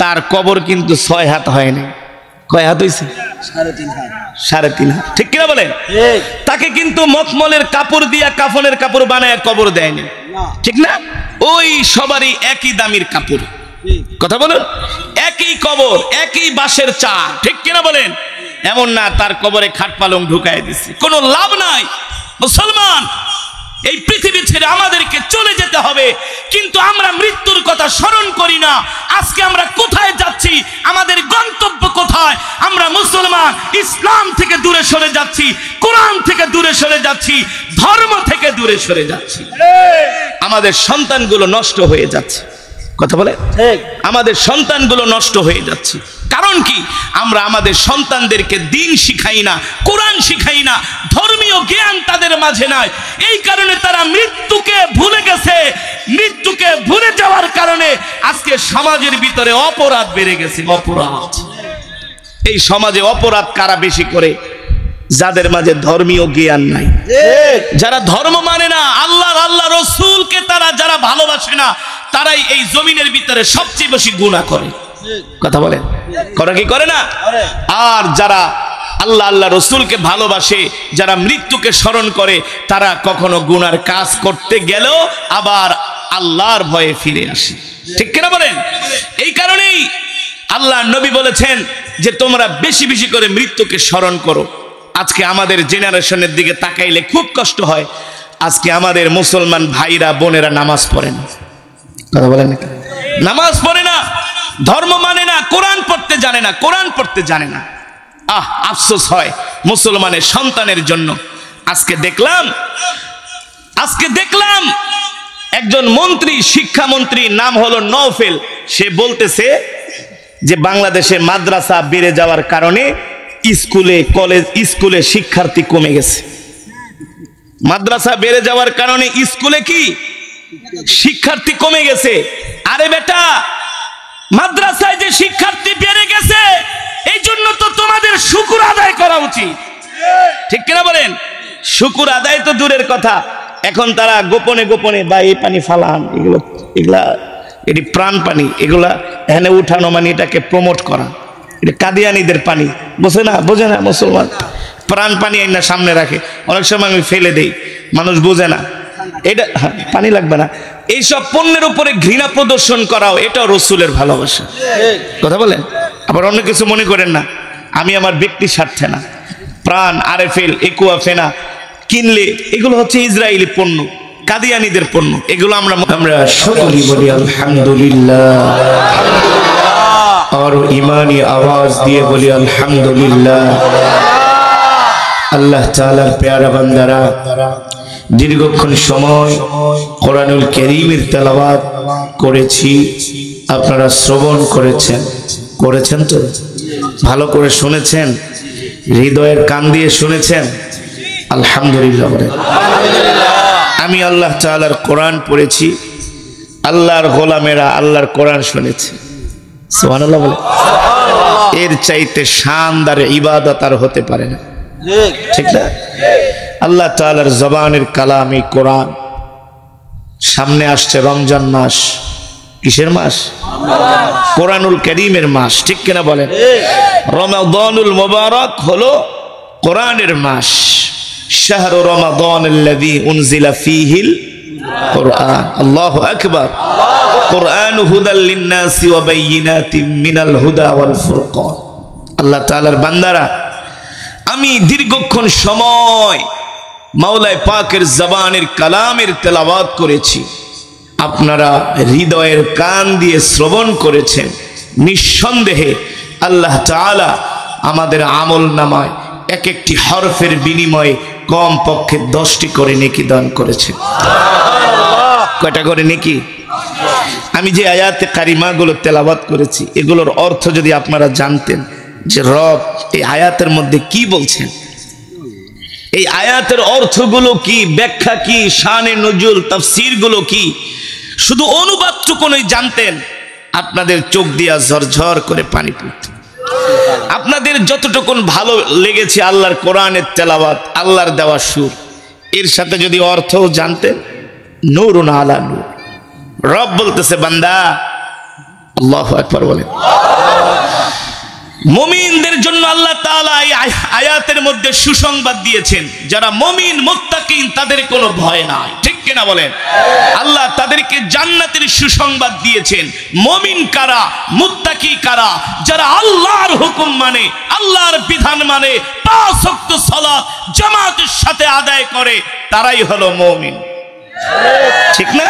তার কবর কিন্তু 6 হাত হয় না। কয় হাত হয়েছে? 3.5 হাত, ঠিক কিনা বলেন? তাকে কিন্তু মখমলের কাপড় দিয়া, কাফনের কাপড় বানায় কবর দেয়নি, ঠিক না? ওই সবারই একই দামির কাপড়, কথা বলুন, একই কবর, একই বাঁশের চা, ঠিক কিনা বলেন? এমন না তার কবরে খাট পালং ঢুকায় দিচ্ছে, কোনো লাভ নাই। মুসলমান, এই পৃথিবী ছেড়ে আমাদেরকে চলে যেতে হবে, কিন্তু আমরা মৃত্যুর কথা স্মরণ করি না। আজকে আমরা কোথায় যাচ্ছি? আমাদের গন্তব্য কোথায়? আমরা মুসলমান ইসলাম থেকে দূরে সরে যাচ্ছি, কোরআন থেকে দূরে সরে যাচ্ছি, ধর্ম থেকে দূরে সরে যাচ্ছি। আমাদের সন্তানগুলো নষ্ট হয়ে যাচ্ছে। কথা বলে ঠিক। আমাদের সন্তানগুলো নষ্ট হয়ে যাচ্ছে। কারণ কি? আমরা আমাদের সন্তানদেরকে দিন শিখাই না, কোরআন শিখাই না, ধর্মীয় জ্ঞান তাদের মাঝে নাই। এই কারণে তারা মৃত্যুকে ভুলে গেছে। মৃত্যুকে ভুলে যাওয়ার কারণে আজকে সমাজের ভিতরে অপরাধ বেড়ে গেছে। অপরাধ, এই সমাজে অপরাধ কারা বেশি করে? যাদের মাঝে ধর্মীয় জ্ঞান নাই, যারা ধর্ম মানে না, আল্লাহ রসুলকে তারা যারা ভালোবাসে না, তারাই এই জমিনের ভিতরে সবচেয়ে বেশি গুনাহ করে। কথা বলেন, করে কি করে না? আর যারা আল্লাহ রসুলকে ভালোবাসে, যারা মৃত্যুকে স্মরণ করে, তারা কখনো গুনার কাজ করতে গেলেও আবার আল্লাহর ভয়ে ফিরে আসে। ঠিক কিনা বলেন? এই কারণেই আল্লাহ নবী বলেছেন যে তোমরা বেশি বেশি করে মৃত্যুকে স্মরণ করো। আজকে আমাদের জেনারেশনের দিকে তাকাইলে খুব কষ্ট হয়। আজকে আমাদের মুসলমান ভাইরা বোনেরা নামাজ পড়ে না। কথা বলেন, নামাজ পড়ে না, ধর্ম মানে না, কোরআন পড়তে জানে না, কোরআন পড়তে জানে না। আফসোস হয় মুসলমানের সন্তানের জন্য। আজকে দেখলাম একজন মন্ত্রী, শিক্ষামন্ত্রী, নাম হলো নওফেল, সে বলতেছে যে বাংলাদেশে মাদ্রাসা বেড়ে যাওয়ার কারণে স্কুলে শিক্ষার্থী কমে গেছে। মাদ্রাসা বেড়ে যাওয়ার কারণে স্কুলে কি শিক্ষার্থী কমে গেছে? আরে বেটা, মাদ্রাসায় যে শিক্ষার্থী বেড়ে গেছে, এই জন্য তো তোমাদের শুকর আদায় করা উচিত। ঠিক কিনা বলেন? শুকর আদায় তো দূরের কথা, এখন তারা গোপনে গোপনে বা এই পানি ফালান, এগুলা এটি প্রাণ পানি, এগুলা এখানে উঠানো মানে এটাকে প্রমোট করা। এটা কাদিয়ানিদের পানি, বোঝে না মুসলমান। প্রাণ পানি আইনা সামনে রাখে, অনেক সময় আমি ফেলে দেই, মানুষ বোঝে না। এটা পানি লাগবে না, এইসব পণ্যের উপরে ঘৃণা প্রদর্শন করাও এটাও রসুলের ভালোবাসা। কথা বলেন। আবার অন্য কিছু মনে করেন না, আমি আমার ব্যক্তি স্বার্থে না। প্রাণ, আরএফএল, একুয়াফেনা কিনলে এগুলো হচ্ছে ইসরায়েলি পণ্য, কাদিয়ানিদের পণ্য। এগুলো আমরা সকলেই বলি আলহামদুলিল্লাহ, আর ইমানি আওয়াজ দিয়ে বলি আলহামদুলিল্লাহ। আল্লাহ তাআলার প্যারা বান্দারা, দীর্ঘক্ষণ সময় কোরআনুল কারীমের তেলাওয়াত করেছি, আপনারা শ্রবণ করেছেন তো? ভালো করে শুনেছেন? হৃদয়ের কান দিয়ে শুনেছেন? আলহামদুলিল্লাহ। আমি আল্লাহ তাআলার কোরআন পড়েছি, আল্লাহর গোলামেরা আল্লাহর কোরআন শুনেছে। সুবহানাল্লাহ বলে। এর চাইতে শানদার ইবাদত আর হতে পারে না, ঠিক না? আল্লাহ তাআলার জবানের কালাম এই কোরআন। সামনে আসছে রমজান মাস। কিসের মাস? কোরআনুল কারীমের মাস, ঠিক কিনা বলেন? রমাদানুল মুবারক হলো কোরআনের মাস। শাহরু রমাদানাল্লাযী উনজিলা ফীহিল কোরআন। আল্লাহু আকবার। কোরআনু হুদাল লিন-নাসি ওয়া বাইয়িনাতিম মিনাল হুদা ওয়াল ফুরকান। আল্লাহ তাআলার বান্দারা, আমি দীর্ঘক্ষণ সময় মাওলায়ে পাকের জবানের কালামের তেলাওয়াত করেছি, আপনারা হৃদয়ের কান দিয়ে শ্রবণ করেছেন। নিঃসন্দেহে আল্লাহ তাআলা আমাদের আমল নামায় এক একটি হরফের বিনিময়ে কম পক্ষে 10টি করে নেকি দান করেছেন। কয়টা করে নেকি? আমি যে আয়াতে কারিমাগুলো তেলাওয়াত করেছি, এগুলোর অর্থ যদি আপনারা জানতেন যে রব এই আয়াতের মধ্যে কি বলছেন, এই আয়াতের অর্থগুলো কি, ব্যাখ্যা কি, শানে নুজুল, তাফসীরগুলো কি, শুধু অনুবাদটুকুনই জানতেন, আপনাদের চোখ দিয়া ঝরঝর করে পানি পড়ত। আপনাদের যতটুকুন ভালো লেগেছে আল্লাহর কোরআনের তেলাওয়াত, আল্লাহর দেওয়া সুর, এর সাথে যদি অর্থও জানতেন, নূরুন আলা নূর। রব বলতেছে, বান্দা, আল্লাহু আকবার বলেন। মুমিনদের জন্য আল্লাহ তাআলা এই আয়াতের মধ্যে সুসংবাদ দিয়েছেন। যারা মুমিন মুত্তাকিন, তাদের কোনো ভয় নাই, ঠিক কিনা বলেন? আল্লাহ তাদেরকে জান্নাতের সুসংবাদ দিয়েছেন। মুমিন কারা, মুত্তাকি কারা? যারা আল্লাহর হুকুম মানে, আল্লাহর বিধান মানে, 5 ওয়াক্ত সালাত জামাতের সাথে আদায় করে, তারাই হলো মুমিন, ঠিক না?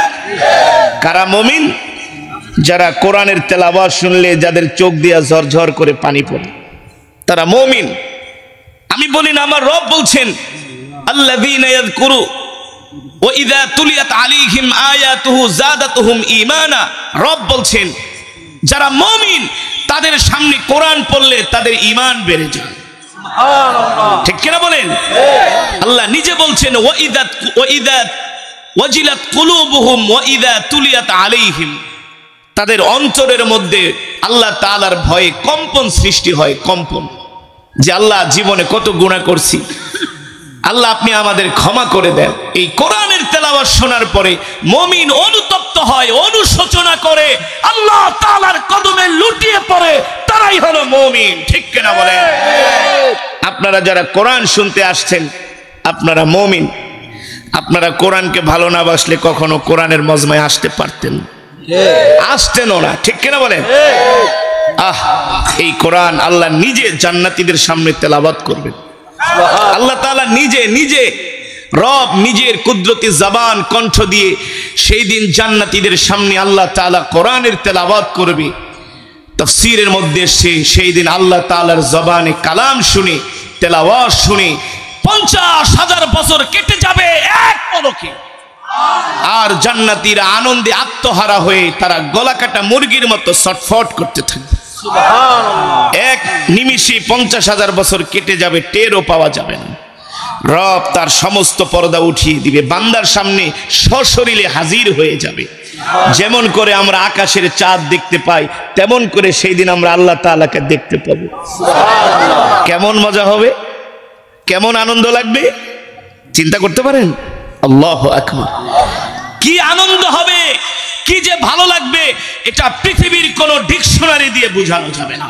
কারা মুমিন? যারা কোরআনের তেলাওয়াত শুনলে যাদের চোখ দিয়া ঝরঝর করে পানি পড়ে, তারা মুমিন। আমি বলি না, আমার রব বলছেন, আল্লাযীনা ইয়াযকুরু ওয়াইদা তুলিয়াত আলাইহিম আয়াতুহু যাদাতুহুম ঈমানা। রব বলছেন যারা মুমিন তাদের সামনে কোরআন পড়লে তাদের ঈমান বেড়ে যায়। ঠিক কিনা বলেন? আল্লাহ নিজে বলছেন ওয়াইদা ওয়াজিলাত কুলুবুহুম ওয়াইদা তুলিয়াত আলাইহিম, তাদের অন্তরের মধ্যে আল্লাহ তাআলার ভয়ে কম্পন সৃষ্টি হয়। কম্পন, যে আল্লাহ জীবনে কত গুনাহ করছি, আল্লাহ আপনি আমাদের ক্ষমা করে দেন। এই কোরআনের তেলাওয়াত শোনার পরে মুমিন অনুতপ্ত হয়, অনুশোচনা করে, আল্লাহ তাআলার কদমে লুটিয়ে পড়ে, তারাই হলো মুমিন। ঠিক কিনা বলেন? আপনারা যারা কোরআন শুনতে আসছেন আপনারা মুমিন। আপনারা কোরআনকে ভালো না বাসলে কখনো কোরআনের মজমায় আসতে পারতেন, আসতেনও না। ঠিক কিনা বলেন? এই কোরআন আল্লাহ নিজে জান্নাতীদের সামনে তেলাওয়াত করবেন। আল্লাহ তাআলা নিজে রব নিজের কুদরতি জবান কণ্ঠ দিয়ে সেই দিন জান্নাতীদের সামনে আল্লাহ তাআলা কোরআনের তেলাওয়াত করবে। তাফসীরের মধ্যে সেই দিন আল্লাহ তাআলার জবানে কালাম শুনে, তেলাওয়াত শুনে 50,000 বছর কেটে যাবে এক পলকে। আর জান্নাতীরা আনন্দে আত্মহারা হয়ে তারা গলা কাটা মুরগির মতো ছটফট করতে থাকবে। এক নিমিষে 50,000 বছর কেটে যাবে, টেরও পাওয়া যাবে না। রব তার সমস্ত পর্দা উঠিয়ে দিবে, বান্দার সামনে সশরীরে হাজির হয়ে যাবে। যেমন করে আমরা আকাশের চাঁদ দেখতে পাই তেমন করে সেই দিন আমরা আল্লাহ তাআলাকে দেখতে পাবো। কেমন মজা হবে, কেমন আনন্দ লাগবে চিন্তা করতে পারেন? আল্লাহু আকবার! কি আনন্দ হবে, কি যে ভালো লাগবে, এটা পৃথিবীর কোন ডিকশনারি দিয়ে বোঝানো যাবে না,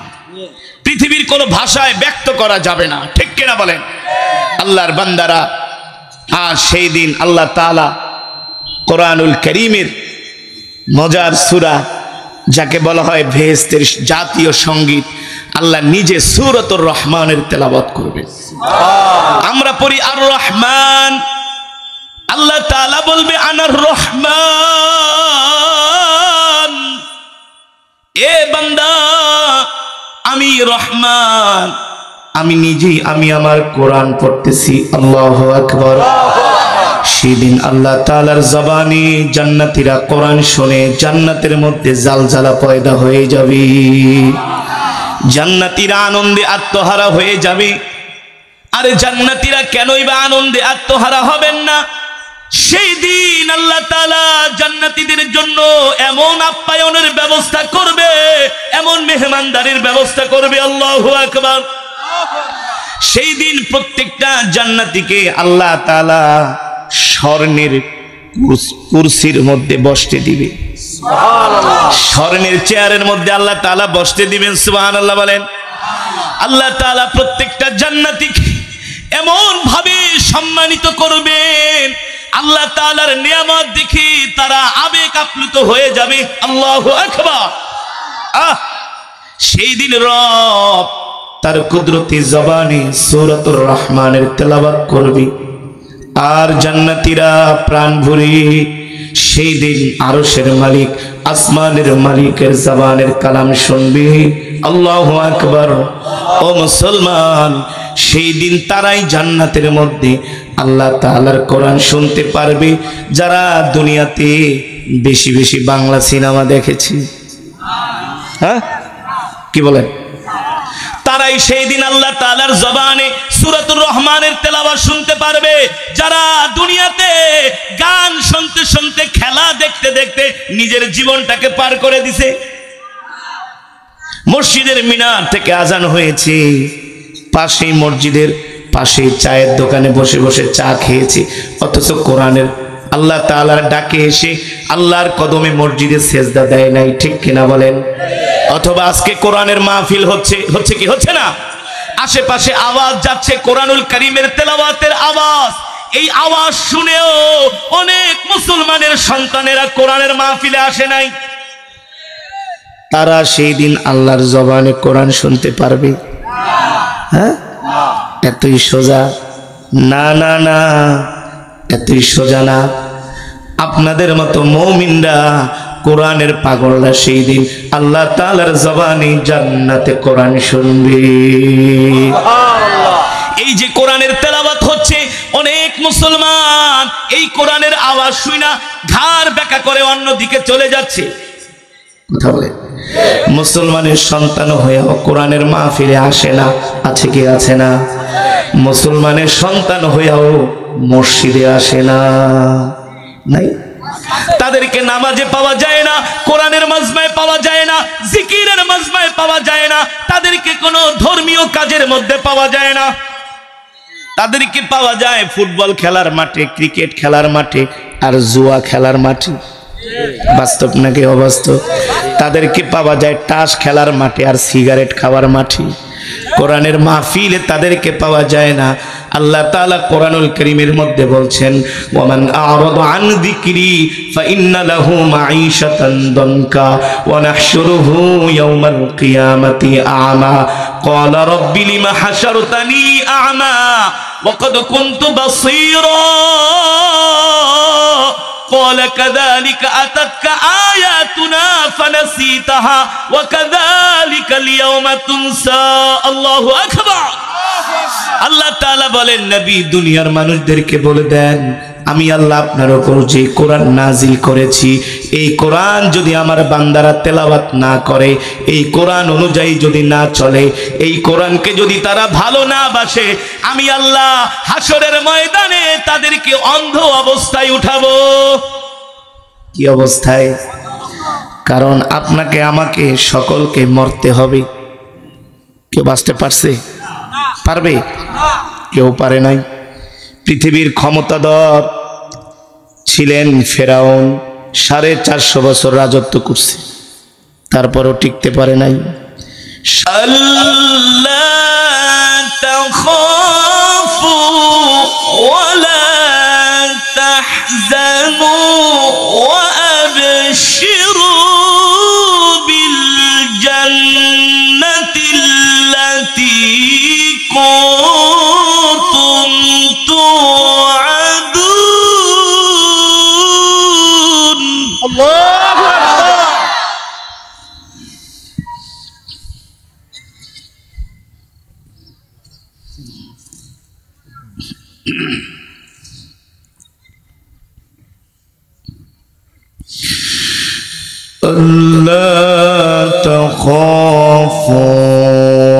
পৃথিবীর কোন ভাষায় ব্যক্ত করা যাবে না। ঠিক কিনা বলেন? আল্লাহর বান্দারা, আর সেই দিন আল্লাহ তাআলা কোরআনুল কারীমের মজার সূরা, যাকে বলা হয় বেহেশতের জাতীয় সঙ্গীত, আল্লাহ নিজে সূরাতুর রহমানের তেলাওয়াত করবেন। আমরা পড়ি আর রহমান, আল্লাহ তাআলা বলবে আনার রহমান, এ বান্দা আমি রহমান, আমি নিজেই আমি আমার কোরআন পড়তেছি। আল্লাহু আকবার! সেদিন আল্লাহ তাআলার জবানে জান্নাতীরা কোরআন শুনে জান্নাতের মধ্যে জালজালা পয়দা হয়ে যাবে, জান্নাতীরা আনন্দে আত্মহারা হয়ে যাবে। আরে জান্নাতীরা কেনই বা আনন্দে আত্মহারা হবেন না? সেই দিন আল্লাহ তাআলা জান্নাতীদের জন্য এমন আপ্যায়নের ব্যবস্থা করবে, এমন মেহমানদারির ব্যবস্থা করবে। আল্লাহু আকবার! সেই দিন প্রত্যেকটা জান্নাতীকে আল্লাহ তাআলা স্বর্ণের কুরসির মধ্যে বসতে দিবে, স্বর্ণের চেয়ারের মধ্যে আল্লাহ তাআলা বসতে দিবেন। সুবহানাল্লাহ বলেন। আল্লাহ তাআলা প্রত্যেকটা জান্নাতীকে এমন ভাবে সম্মানিত করবেন, আল্লাহ তাআলার নিয়ামত দেখে তারা আবেগ আপ্লুত হয়ে যাবে। আল্লাহু আকবার! সেই দিন রব তার কুদরতি জবানে সূরাতুর রহমানের তেলাওয়াত করবে, আর জান্নাতীরা প্রাণ ভরে সেই দিন আরশের মালিক, আসমানের মালিকের জবানের কালাম শুনবে। আল্লাহু আকবার! ও মুসলমান, সেই দিন তারাই জান্নাতের মধ্যে আল্লাহ তাআলার কোরআন শুনতে পারবে যারা দুনিয়াতে বেশি বেশি বাংলা সিনেমা দেখেছে। হ্যাঁ, কি বলেন? তারাই সেই দিন আল্লাহ তাআলার জবানে সূরাতুর রহমানের তেলাওয়াত শুনতে পারবে যারা দুনিয়াতে গান শুনতে শুনতে, খেলা দেখতে দেখতে নিজের জীবনটাকে পার করে দিছে। মসজিদের মিনার থেকে আজান হয়েছে, পাশেই মসজিদের পাশে চায়ের দোকানে বসে বসে চা খেয়েছে, অথচ কোরআনের আল্লাহ তাআলার ডাকে এসে আল্লাহর কদমে মসজিদে সেজদা দেয় নাই। ঠিক কিনা বলেন? অথবা আজকে কোরআনের মাহফিল হচ্ছে কি হচ্ছে না? আশেপাশে আওয়াজ যাচ্ছে কোরআনুল কারীমের তেলাওয়াতের আওয়াজ। এই আওয়াজ শুনেও অনেক মুসলমানের সন্তানেরা কোরআনের মাহফিলে আসে নাই। তারা সেই দিন আল্লাহর জবানে কোরআন শুনতে পারবে? হ্যাঁ, এতই সোজা না, না না, এতই সোজা না। আপনাদের মতো মুমিনরা, কোরআনের পাগলরা সেই দিন আল্লাহ তাআলার জবানে জান্নাতে কোরআন শুনবে। এই যে কোরআনের তেলাওয়াত হচ্ছে, অনেক মুসলমান এই কোরআনের আওয়াজ শুনা ঘাড় বেঁকা করে অন্যদিকে চলে যাচ্ছে। কথা বলে মুসলমানের সন্তান হয়েও কোরআনের মাহফিলে আসে না, আছে কি আছে না? মুসলমানের সন্তান হয়েও মসজিদে আসে না, নাই? তাদেরকে নামাজে পাওয়া যায় না, কোরআনের মাজমায় পাওয়া যায় না, জিকিরের মাজমায় পাওয়া যায় না, তাদেরকে কোনো ধর্মীয় কাজের মধ্যে পাওয়া যায় না। তাদেরকে পাওয়া যায় ফুটবল খেলার মাঠে, ক্রিকেট খেলার মাঠে আর জুয়া খেলার মাঠে। বাস্তব নাকি অবাস্তব? তাদেরকে পাওয়া যায় তাস খেলার মাঠে আর সিগারেট খাওয়ার মাঠে। কোরআনের মাহফিলে তাদেরকে পাওয়া যায় না। আল্লাহ তাআলা কোরআনুল কারীমের মধ্যে বলছেন, ওয়ামান আ'রাদা আন যিকরি ফাইন্না লাহু মাঈশাতান দানকা ওয়া নাহশুরুহু ইয়াওমাল কিয়ামাতি আ'মা ক্বালা রাব্বি লিমা হাশারতানি আ'মা ওয়া ক্বাদ কুনতু বাসীরা قال كذلك أتتك آياتنا فنسيتها وكذلك اليوم تنسى الله أكبر। আল্লাহ তাআলা বলেন, নবী দুনিয়ার মানুষদেরকে বলে দেন, আমি আল্লাহ আপনার উপর যে কোরআন নাজিল করেছি, এই কোরআন যদি আমার বান্দারা তেলাওয়াত না করে, এই কোরআন অনুযায়ী যদি না চলে, এই কোরআনকে যদি তারা ভালো না বাসে, আমি আল্লাহ হাসরের ময়দানে তাদেরকে অন্ধ অবস্থায় উঠাবো। কি অবস্থায়? কারণ আপনাকে আমাকে সকলকে মরতে হবে। কেউ বাঁচতে পারছে? পারবে? কেউ পারে নাই। পৃথিবীর ক্ষমতাধর ছিলেন ফেরাউন, 450 বছর রাজত্ব করছে, তারপরও টিকতে পারে নাই। আল্লা তাখাফু ওয়ালা তাহজানু ওয়া আবশিরু বিল জান্নাতিল্লাতী কুনতুম তুআদুন। আল্লাহু আকবার। ألا تخافوا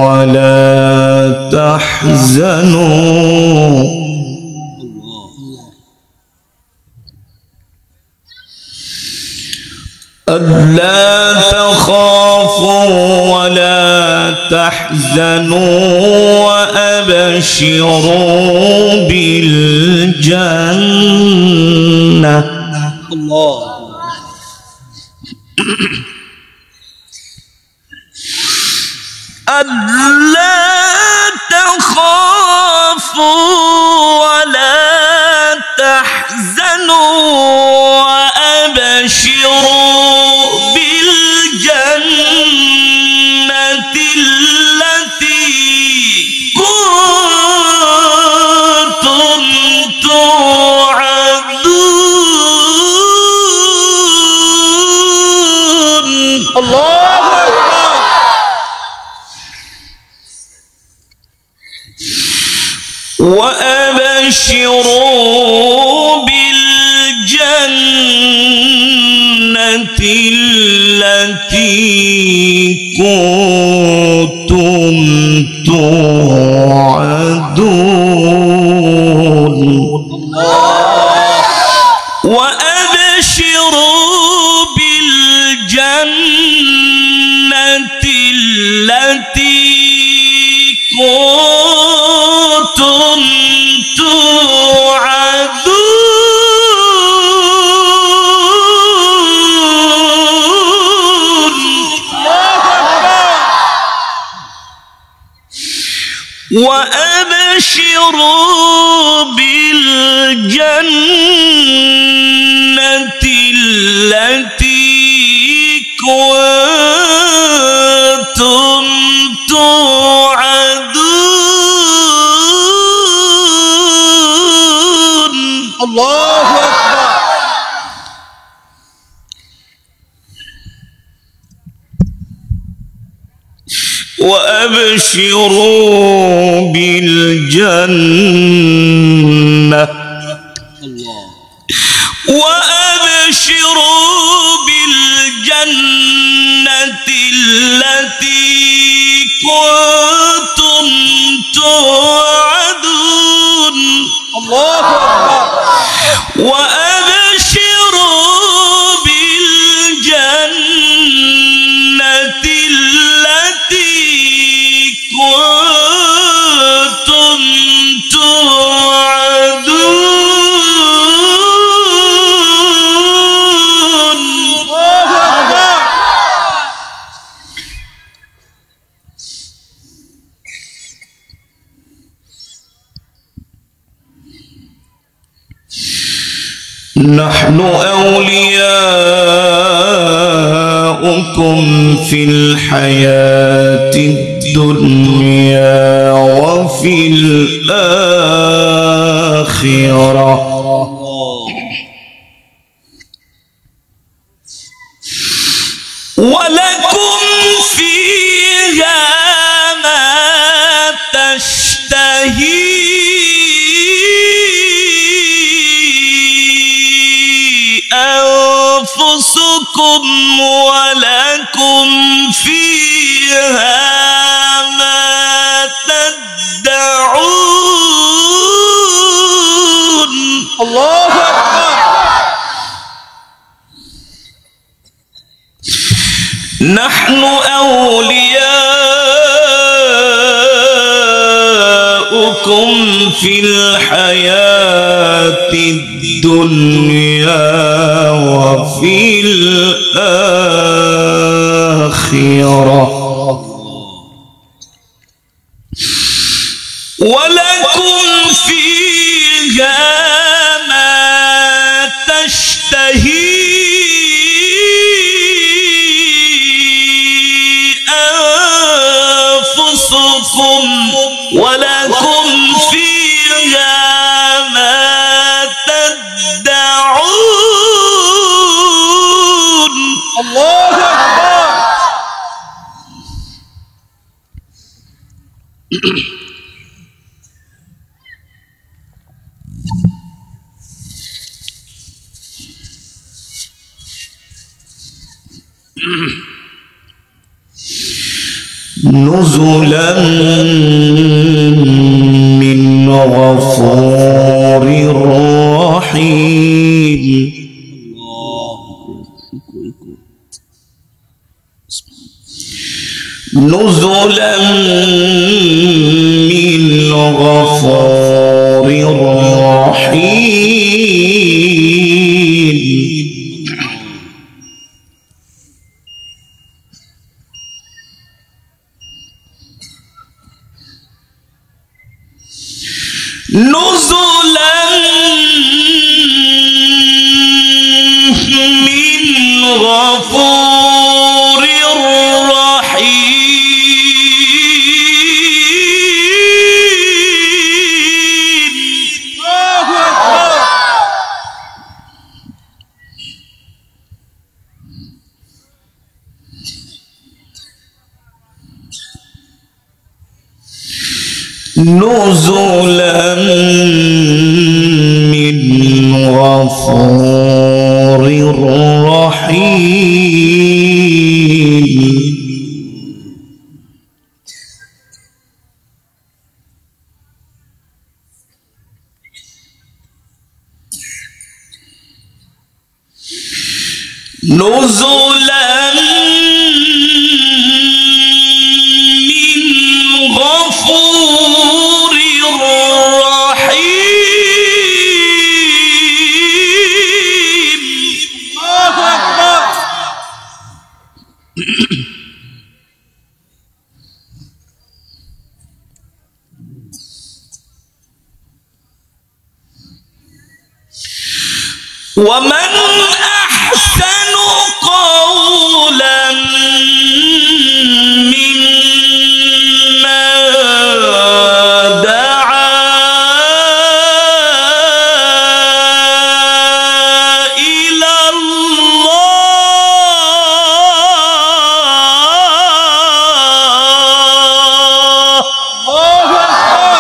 ولا تحزنوا ألا تخافوا ولا تحزنوا وأبشروا بالجنة. الله. ألا تخافوا ولا تحزنوا وأبشروا بالجنة التي كنتم توعدون. الله أكبر. وأبشروا بالجنة التي كنتم توعدون. وأبشروا بالجنة التي كنتم توعدون. وأبشروا بالجنة التي كنتم توعدون. الله أكبر. وأبشروا بالجنة كنتم توعدون الله أكبر وأبشروا بالجنة التي كنتم توعدون الله أكبر نحن أولياؤكم في الحياة الدنيا وفي الآخرة ولكم فيها ما تشتهي أنفسكم ولكم فيها ما تدعون الله أكبر نحن أولياؤكم في الحياة الدنيا وفي الآخرة ولكم فيها ما تشتهي أنفسكم ولكم فيها ما تدعون الله أكبر نزلا من غفور رحيم نزلا من غفور رحيم نزلا من غفور رحيم الله أكبر نزلا من غفور رحيم نزلا من غفور رحيم الله أكبر ومن أحسن قولا ممن دعا إلى الله الله أكبر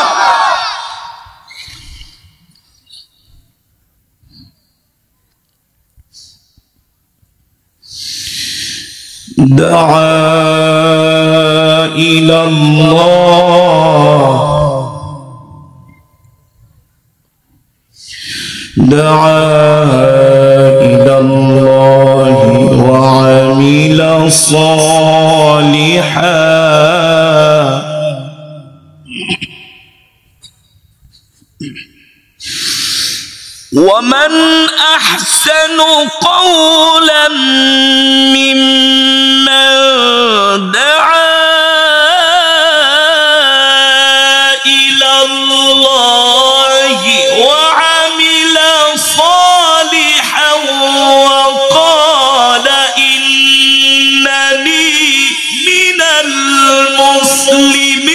دعا إلى الله وعمل صالحا ومن أحسن قولا ممن دعا إلى الله وعمل صالحا وقال إنني من المسلمين.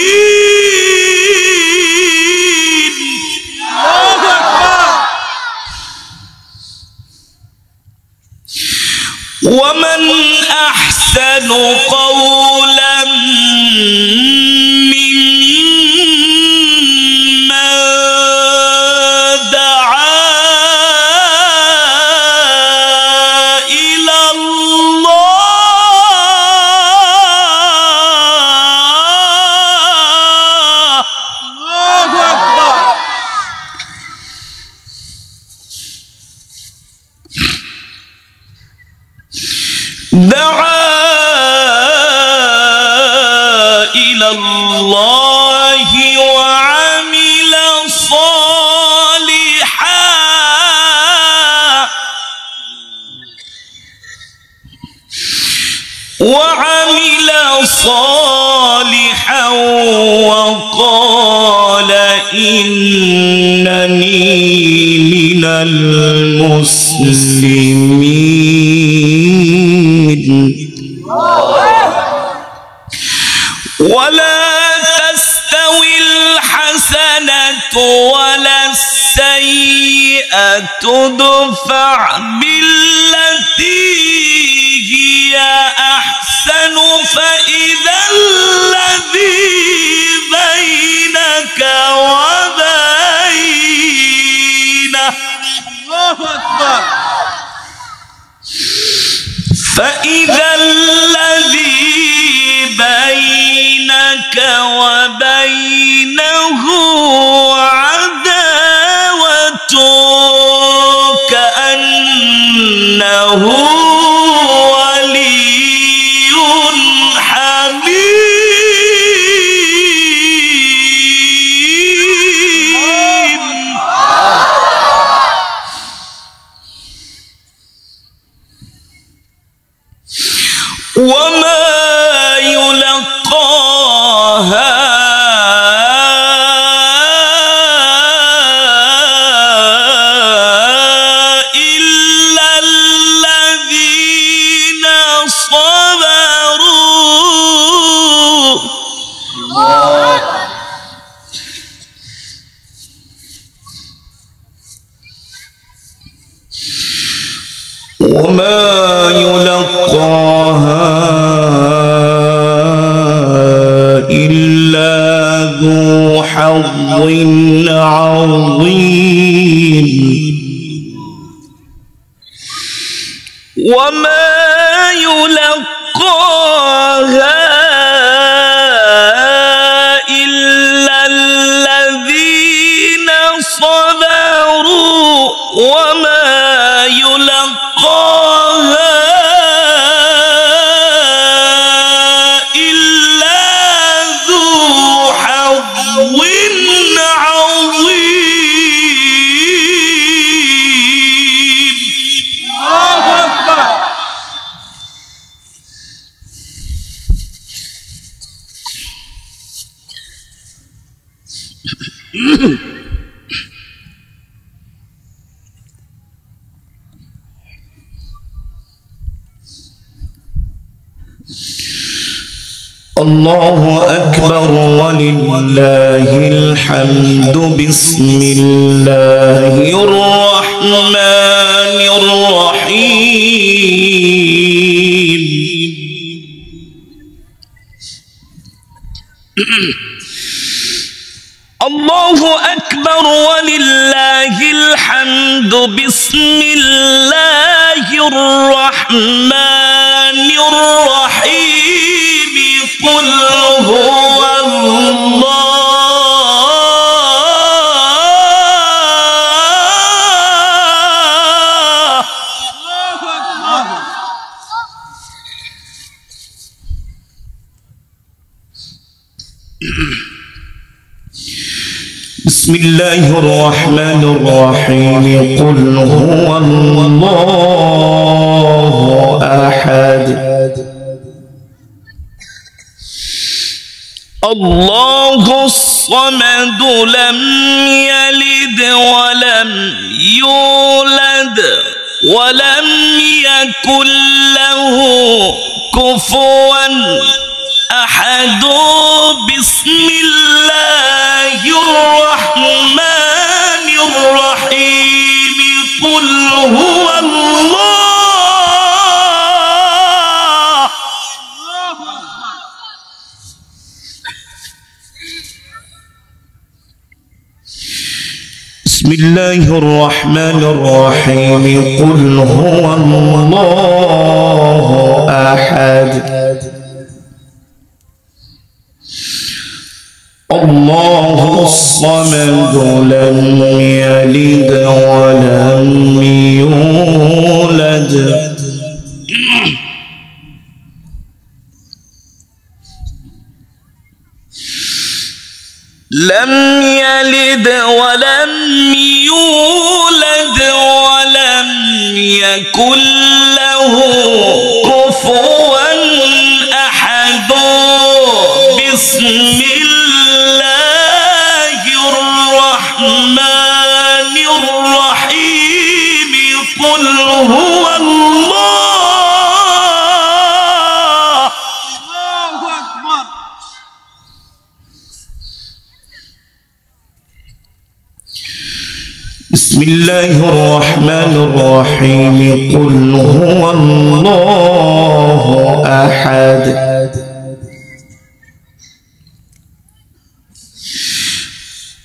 ومن أحسن قولا ممن دعا إلى الله. الله أكبر. دعا إلى الله وعمل صالحا وقال إنني من المسلمين. ولا تستوي الحسنة ولا السيئة ادفع بالتي هي أحسن فإذا الذي بينك وبينه الله أكبر. فإذا الذي بينك وبينه عداوة كأنه ولي حميم. وما يلقاها إلا الذين صبروا. وما يلقاها إلا ذو حظ عظيم. وما يلقاها إلا الذين صبروا وما يلقاها إلا ذو حظ عظيم. الله أكبر. الله أكبر ولله الحمد. بسم الله الرحمن الرحيم. الله أكبر ولله الحمد. بسم الله الرحمن الرحيم. قل هو بسم الله الرحمن الرحيم قل هو الله أحد الله الصمد لم يلد ولم يولد ولم يكن له كفوا أحد بسم الله الرحمن الرحيم قل هو الله بسم الله الرحمن الرحيم قل هو الله أحد الله الصمد لم يلد ولم يولد لم يلد ولم يولد ولم يكن له كفوا أحد بسم الله الرحمن الرحيم قل هو الله الله أكبر. بسم الله الرحمن الرحيم قل هو الله أحد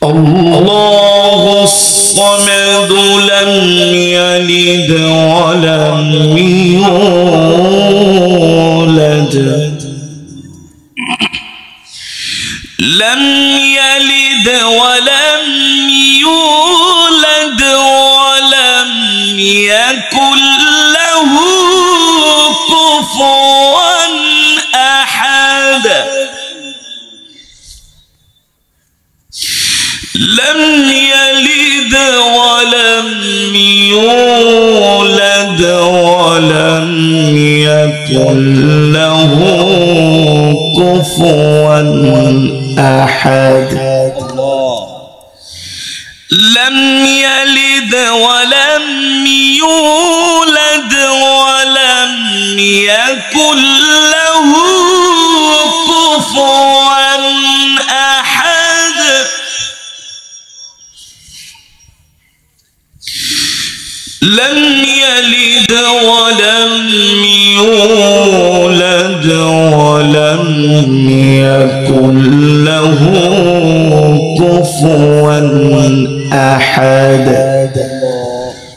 الله الصمد لم يلد ولم يولد لم يلد ولم يولد ولم يكن له كفوا أحد لم يلد ولم يولد ولم يكن له كفوا أحد لم يلد ولم يولد ولم يكن له كفوا أحد لم يلد ولم يولد ولم يكن له كفوا أحد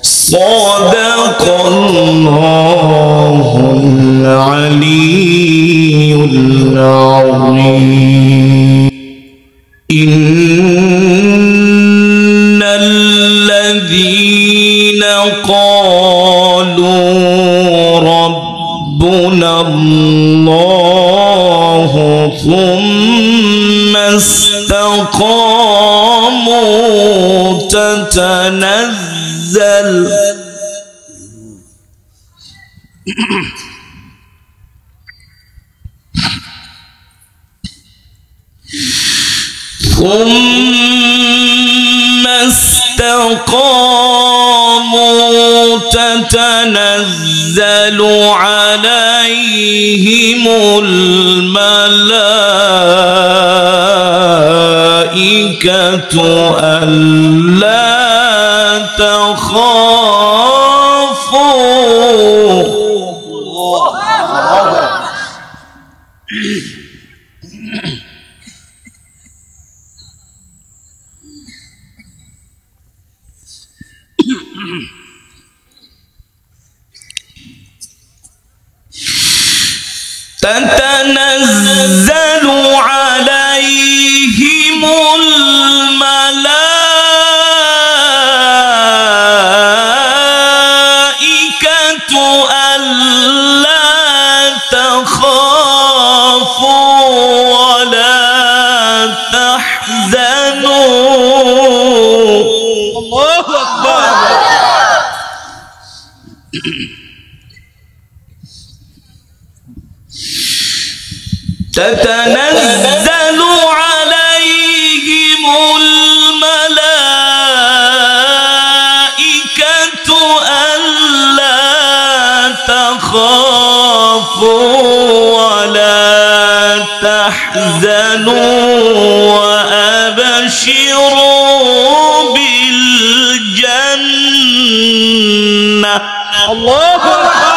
صدق الله العلي العظيم إن الذين قالوا ربنا الله ثم استقاموا تتنزل ثم استقاموا تتنزل عليهم الملائكة ألا تخافوا تتنزل عليهم الملائكة ألا تخافوا ولا تتنزل عليهم الملائكة ألا تخافوا ولا تحزنوا وأبشروا بالجنة. الله أكبر.